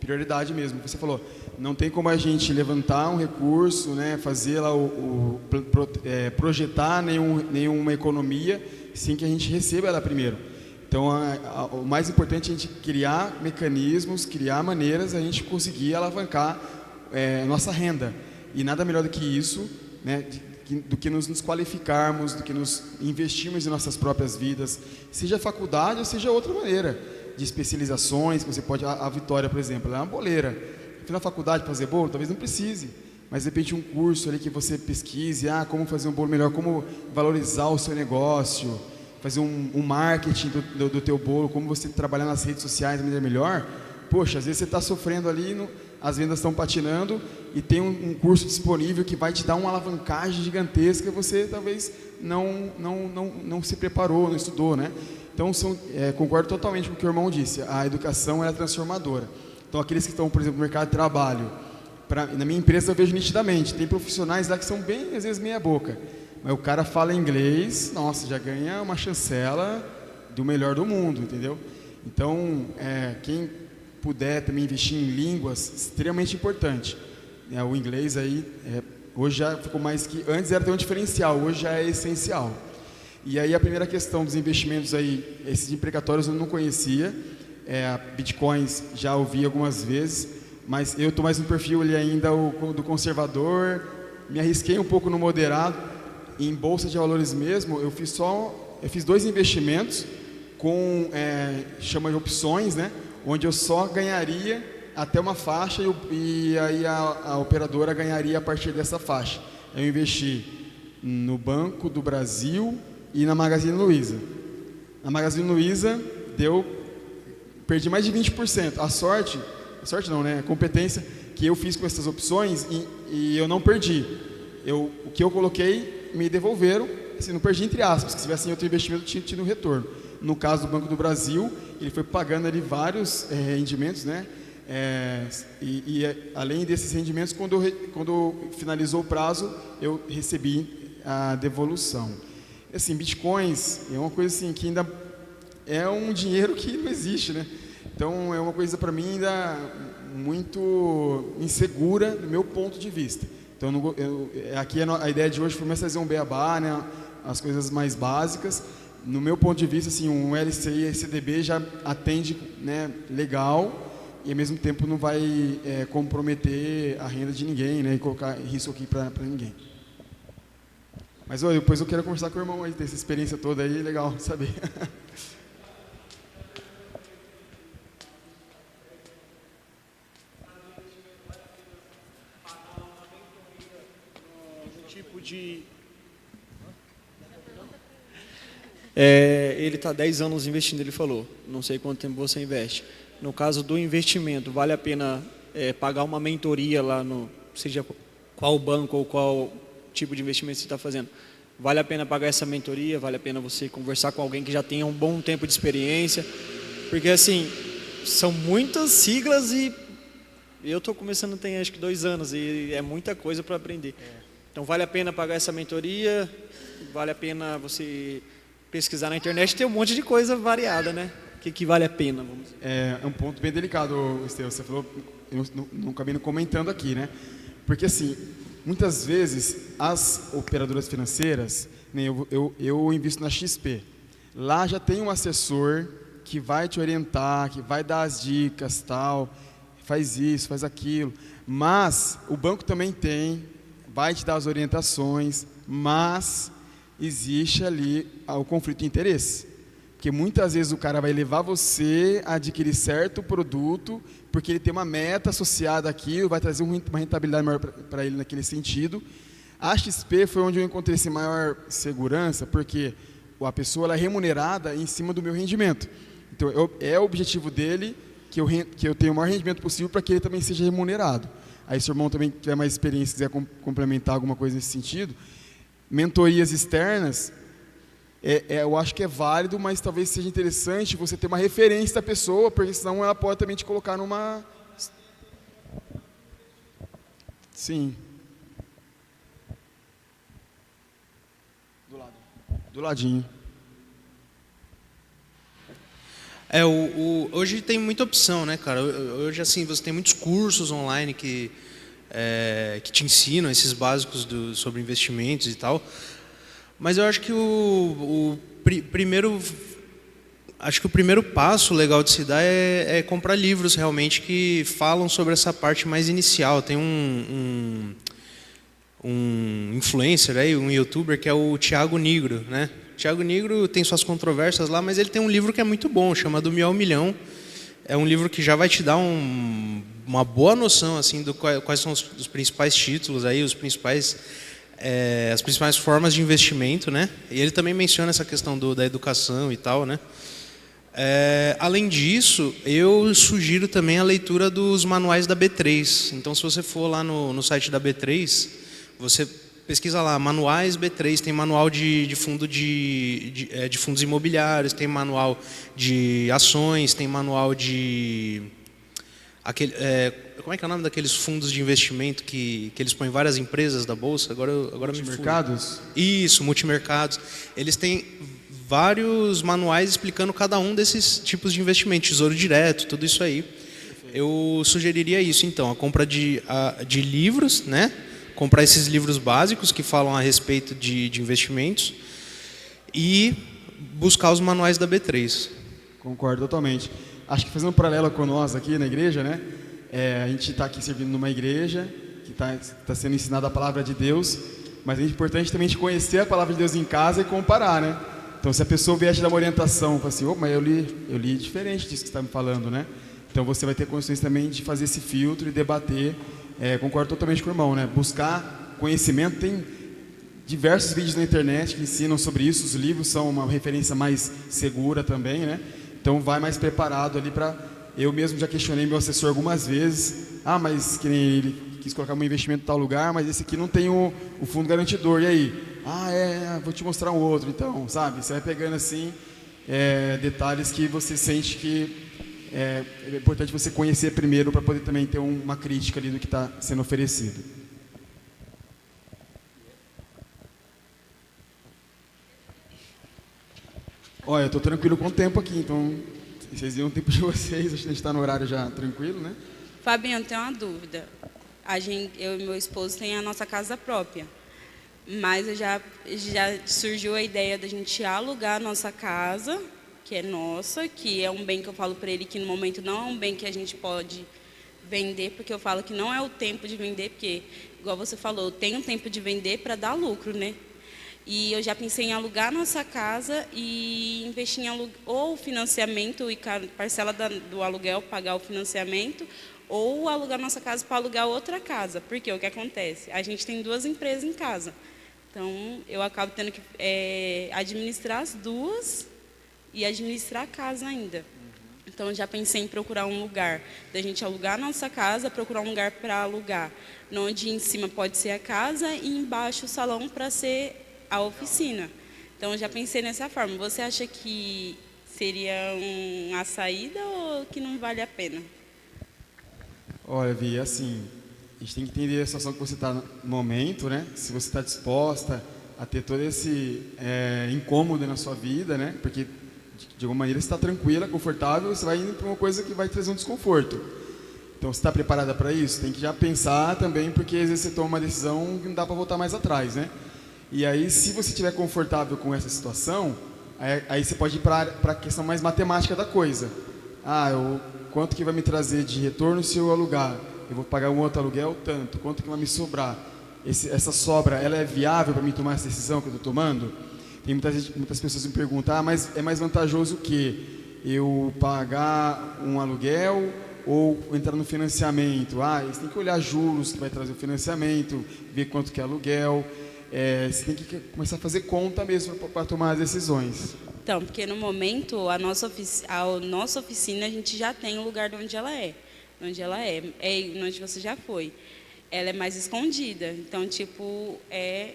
prioridade mesmo. Você falou, não tem como a gente levantar um recurso, né, fazer lá projetar nenhuma economia sem que a gente receba ela primeiro. Então, o mais importante é a gente criar mecanismos, criar maneiras a gente conseguir alavancar nossa renda. E nada melhor do que isso, né, do que nos qualificarmos, do que nos investirmos em nossas próprias vidas, seja faculdade ou seja outra maneira de especializações. Você pode, a Vitória, por exemplo, ela é uma boleira. Fui na faculdade para fazer bolo, talvez não precise, mas de repente um curso ali que você pesquise, como fazer um bolo melhor, como valorizar o seu negócio, fazer um marketing do teu bolo, como você trabalhar nas redes sociais de maneira melhor. Poxa, às vezes você está sofrendo ali, as vendas estão patinando e tem um curso disponível que vai te dar uma alavancagem gigantesca, você talvez não se preparou, não estudou, né? Então, concordo totalmente com o que o irmão disse, a educação é transformadora. Então, aqueles que estão, por exemplo, no mercado de trabalho, na minha empresa eu vejo nitidamente, tem profissionais lá que são bem, às vezes, meia boca, mas o cara fala inglês, nossa, já ganha uma chancela do melhor do mundo, entendeu? Então, quem puder também investir em línguas, extremamente importante. O inglês aí, hoje já ficou mais que, antes era até um diferencial, hoje já é essencial. E aí a primeira questão dos investimentos aí, esses imprecatórios eu não conhecia, bitcoins já ouvi algumas vezes, mas eu estou mais no perfil ali ainda do conservador, me arrisquei um pouco no moderado, em bolsa de valores mesmo, eu fiz 2 investimentos com, chama de opções, né, onde eu só ganharia até uma faixa e aí a operadora ganharia a partir dessa faixa. Eu investi no Banco do Brasil e na Magazine Luiza. Na Magazine Luiza perdi mais de 20%. A sorte não, né? A competência que eu fiz com essas opções e eu não perdi. O que eu coloquei, me devolveram, assim, não perdi entre aspas, que se tivesse outro investimento tinha tido um retorno. No caso do Banco do Brasil, ele foi pagando ali vários rendimentos, né? Além desses rendimentos, quando finalizou o prazo, eu recebi a devolução. Assim, bitcoins é uma coisa assim que ainda é um dinheiro que não existe, né? Então é uma coisa para mim ainda muito insegura do meu ponto de vista. Então aqui a ideia de hoje foi mais fazer um beabá, né? As coisas mais básicas. No meu ponto de vista, assim, um LCI e CDB já atende, né, legal e ao mesmo tempo não vai comprometer a renda de ninguém, né, e colocar risco aqui para ninguém. Mas depois eu quero conversar com o irmão aí, dessa experiência toda aí, legal saber. Tipo de... ele está 10 anos investindo, ele falou. Não sei quanto tempo você investe. No caso do investimento, vale a pena pagar uma mentoria lá seja qual banco ou qual tipo de investimento você está fazendo? Vale a pena pagar essa mentoria? Vale a pena você conversar com alguém que já tenha um bom tempo de experiência? Porque, assim, são muitas siglas e eu estou começando tem acho que 2 anos e é muita coisa para aprender. Então, vale a pena pagar essa mentoria? Vale a pena você pesquisar na internet? Tem um monte de coisa variada, né? O que vale a pena? Vamos dizer. É um ponto bem delicado, Estevão. Você falou, eu não acabei não comentando aqui, né? Porque, assim, muitas vezes as operadoras financeiras, né, eu invisto na XP. Lá já tem um assessor que vai te orientar, que vai dar as dicas, tal, faz isso, faz aquilo. Mas o banco também vai te dar as orientações, mas existe ali o conflito de interesse. Porque muitas vezes o cara vai levar você a adquirir certo produto, porque ele tem uma meta associada àquilo, vai trazer uma rentabilidade maior para ele naquele sentido. A XP foi onde eu encontrei essa maior segurança, porque a pessoa ela é remunerada em cima do meu rendimento. Então, é o objetivo dele que eu tenha o maior rendimento possível para que ele também seja remunerado. Aí, se o irmão também tiver mais experiência, quiser complementar alguma coisa nesse sentido, mentorias externas, eu acho que é válido, mas talvez seja interessante você ter uma referência da pessoa, porque senão ela pode também te colocar numa... Sim. Do ladinho. Hoje tem muita opção, né, cara? Hoje, assim, você tem muitos cursos online que te ensinam esses básicos sobre investimentos e tal. Mas eu acho que o primeiro passo legal de se dar é comprar livros realmente que falam sobre essa parte mais inicial. Tem um influencer aí, um youtuber, que é o Thiago Nigro, né? O Thiago Nigro tem suas controvérsias lá, mas ele tem um livro que é muito bom, chamado Mil ao Milhão. É um livro que já vai te dar uma boa noção assim do quais são os principais títulos aí, as principais formas de investimento, né? E ele também menciona essa questão da educação e tal, né? Além disso, eu sugiro também a leitura dos manuais da B3. Então, se você for lá no site da B3, você pesquisa lá, manuais B3, tem manual de fundos imobiliários, tem manual de ações, tem manual de... como é que é o nome daqueles fundos de investimento que eles põem várias empresas da Bolsa? Agora Multimercados? Isso, multimercados. Eles têm vários manuais explicando cada um desses tipos de investimento, tesouro direto, tudo isso aí. Eu sugeriria isso, então, a compra de livros, né? Comprar esses livros básicos que falam a respeito de investimentos e buscar os manuais da B3. Concordo totalmente. Acho que fazendo um paralelo com nós aqui na igreja, né? A gente está aqui servindo numa igreja que está sendo ensinada a palavra de Deus, mas é importante também a gente conhecer a palavra de Deus em casa e comparar, né? Então, se a pessoa vier te dar uma orientação, fala assim, mas eu li diferente disso que você está me falando, né? Então, você vai ter condições também de fazer esse filtro e debater. Concordo totalmente com o irmão, né? Buscar conhecimento. Tem diversos vídeos na internet que ensinam sobre isso. Os livros são uma referência mais segura também, né? Então, vai mais preparado ali para... Eu mesmo já questionei meu assessor algumas vezes. Mas que nem ele quis colocar um investimento em tal lugar, mas esse aqui não tem o fundo garantidor. E aí? Vou te mostrar um outro. Então, sabe? Você vai pegando assim detalhes que você sente que é importante você conhecer primeiro para poder também ter uma crítica ali do que está sendo oferecido. Olha, eu estou tranquilo com o tempo aqui, então vocês viram o tempo de vocês, acho que a gente está no horário já tranquilo, né? Fabiano, tem uma dúvida. Eu e meu esposo tem a nossa casa própria, mas já surgiu a ideia da gente alugar a nossa casa, que é nossa, que é um bem que eu falo para ele que no momento não é um bem que a gente pode vender, porque eu falo que não é o tempo de vender, porque, igual você falou, tem um tempo de vender para dar lucro, né? E eu já pensei em alugar nossa casa e investir em ou financiamento e parcela do aluguel, pagar o financiamento, ou alugar nossa casa para alugar outra casa. Porque o que acontece? A gente tem 2 empresas em casa. Então, eu acabo tendo que administrar as 2 e administrar a casa ainda. Então, eu já pensei em procurar um lugar da gente alugar a nossa casa, procurar um lugar para alugar, onde em cima pode ser a casa e embaixo o salão para ser a oficina. Então, eu já pensei nessa forma. Você acha que seria uma saída ou que não vale a pena? Olha, Vi, assim, a gente tem que entender a situação que você está no momento, né? Se você está disposta a ter todo esse incômodo na sua vida, né? Porque de alguma maneira você está tranquila, confortável, você vai indo para uma coisa que vai trazer um desconforto. Então, você está preparada para isso? Tem que já pensar também, porque às vezes você toma uma decisão que não dá para voltar mais atrás, né? E aí, se você estiver confortável com essa situação, aí você pode ir para a questão mais matemática da coisa. Quanto que vai me trazer de retorno se eu alugar? Eu vou pagar um outro aluguel, tanto. Quanto que vai me sobrar? Essa sobra, ela é viável para mim tomar essa decisão que eu estou tomando? Tem muitas pessoas que me perguntam, mas é mais vantajoso o quê? Eu pagar um aluguel ou entrar no financiamento? Você tem que olhar juros que vai trazer o financiamento, ver quanto que é aluguel. Você tem que começar a fazer conta mesmo para tomar as decisões. Então, porque no momento, a nossa oficina, a gente já tem o lugar de onde ela é. Onde ela é onde você já foi. Ela é mais escondida. Então, tipo, é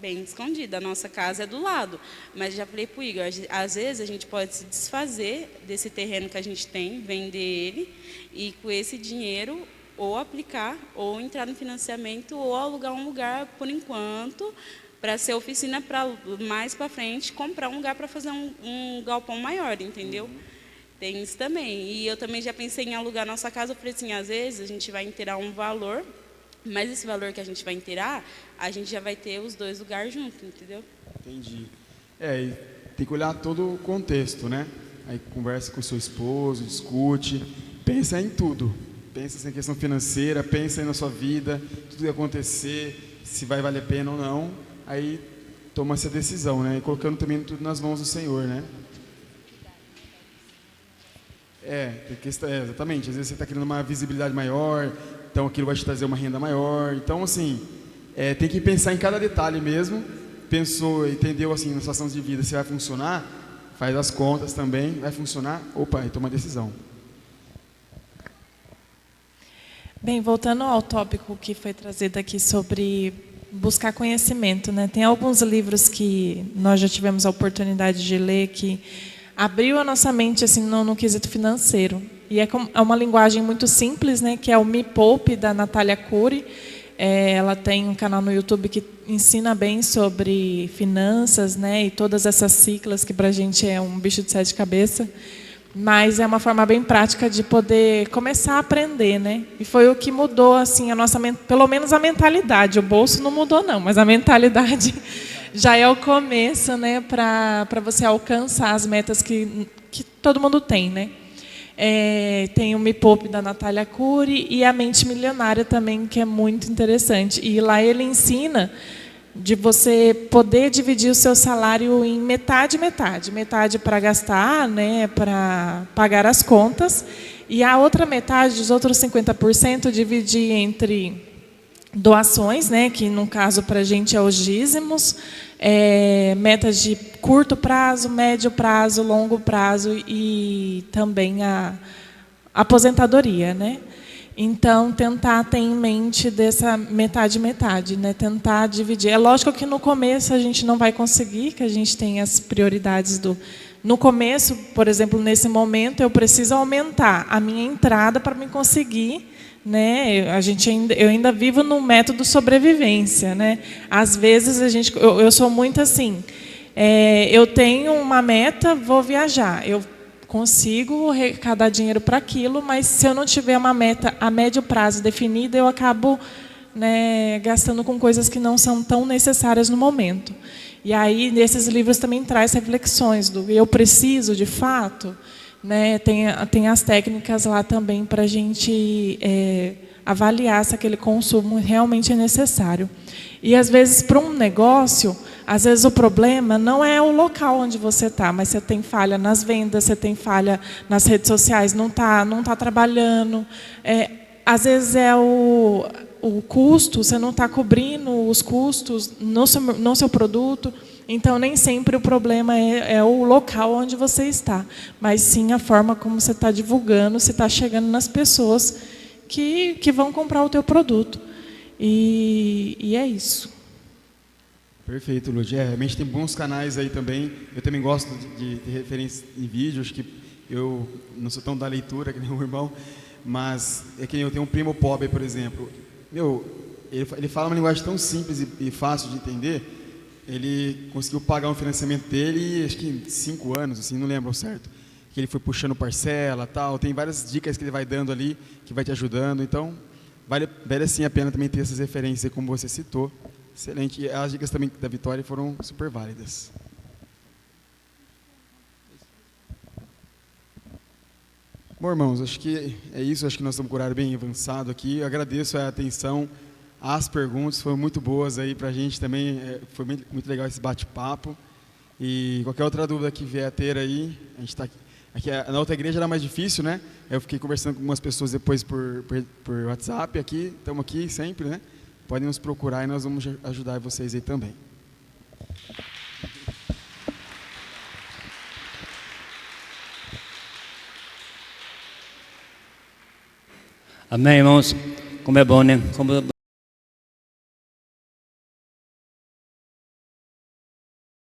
bem escondida. A nossa casa é do lado. Mas já falei para o Igor, às vezes a gente pode se desfazer desse terreno que a gente tem, vender ele, e com esse dinheiro ou aplicar, ou entrar no financiamento, ou alugar um lugar por enquanto, para ser oficina, para mais para frente comprar um lugar para fazer um galpão maior, entendeu? Tem isso também. E eu também já pensei em alugar nossa casa. Eu falei assim, às vezes a gente vai inteirar um valor, mas esse valor que a gente vai inteirar, a gente já vai ter os 2 lugares juntos, entendeu? Entendi. E tem que olhar todo o contexto, né? Aí conversa com o seu esposo, discute, pensa em tudo. Pensa em questão financeira, pensa aí na sua vida, tudo que vai acontecer, se vai valer a pena ou não. Aí toma essa decisão, né? E colocando também tudo nas mãos do Senhor, né? Exatamente. Às vezes você está querendo uma visibilidade maior, então aquilo vai te trazer uma renda maior. Então, assim, tem que pensar em cada detalhe mesmo. Pensou, entendeu, assim, na situação de vida, se vai funcionar, faz as contas também, vai funcionar, opa, e toma a decisão. Bem, voltando ao tópico que foi trazido aqui sobre buscar conhecimento, né? Tem alguns livros que nós já tivemos a oportunidade de ler que abriu a nossa mente assim no quesito financeiro. E é uma linguagem muito simples, né? Que é o Me Poupe, da Natália Arcuri. Ela tem um canal no YouTube que ensina bem sobre finanças, né? E todas essas siglas que para a gente é um bicho de 7 cabeças. Mas é uma forma bem prática de poder começar a aprender, né? E foi o que mudou, assim, a nossa, pelo menos a mentalidade. O bolso não mudou, não, mas a mentalidade já é o começo, né? Para você alcançar as metas que todo mundo tem, né? Tem o Me Poupe, da Natália Arcuri, e a Mente Milionária também, que é muito interessante. E lá ele ensina de você poder dividir o seu salário em metade para gastar, né, para pagar as contas, e a outra metade, os outros 50%, dividir entre doações, né, que no caso para a gente é os dízimos, metas de curto prazo, médio prazo, longo prazo e também a aposentadoria, né? Então, tentar ter em mente dessa metade, né? Tentar dividir. É lógico que no começo a gente não vai conseguir, que a gente tem as prioridades do... No começo, por exemplo, nesse momento, eu preciso aumentar a minha entrada para me conseguir, né? Eu ainda vivo no método sobrevivência, né? Às vezes eu sou muito assim, eu tenho uma meta, vou viajar, eu consigo arrecadar dinheiro para aquilo, mas se eu não tiver uma meta a médio prazo definida, eu acabo, né, gastando com coisas que não são tão necessárias no momento. E aí, nesses livros também traz reflexões do eu preciso, de fato, né? Tem as técnicas lá também para a gente avaliar se aquele consumo realmente é necessário. E, às vezes, para um negócio, às vezes o problema não é o local onde você está, mas você tem falha nas vendas, você tem falha nas redes sociais, não tá trabalhando. Às vezes é o custo, você não está cobrindo os custos no seu produto. Então, nem sempre o problema é o local onde você está, mas sim a forma como você está divulgando, você está chegando nas pessoas que vão comprar o teu produto. E é isso. Perfeito, Lud. Realmente tem bons canais aí também. Eu também gosto de ter referências em vídeo. Acho que eu não sou tão da leitura que nem o irmão, mas é que eu tenho um primo pobre, por exemplo. Ele fala uma linguagem tão simples e fácil de entender. Ele conseguiu pagar um financiamento dele, acho que em 5 anos, assim, não lembro certo. Que ele foi puxando parcela, tal. Tem várias dicas que ele vai dando ali, que vai te ajudando. Então, vale sim a pena também ter essas referências, como você citou. Excelente. E as dicas também da Vitória foram super válidas. Bom, irmãos, acho que é isso. Acho que nós estamos com o horário bem avançado aqui. Eu agradeço a atenção, as perguntas foram muito boas aí para a gente também. Foi muito legal esse bate-papo. E qualquer outra dúvida que vier a ter aí, a gente está aqui. Na outra igreja era mais difícil, né? Eu fiquei conversando com algumas pessoas depois por WhatsApp. Aqui, estamos aqui sempre, né? Podem nos procurar e nós vamos ajudar vocês aí também. Amém, irmãos? Como é bom, né? Como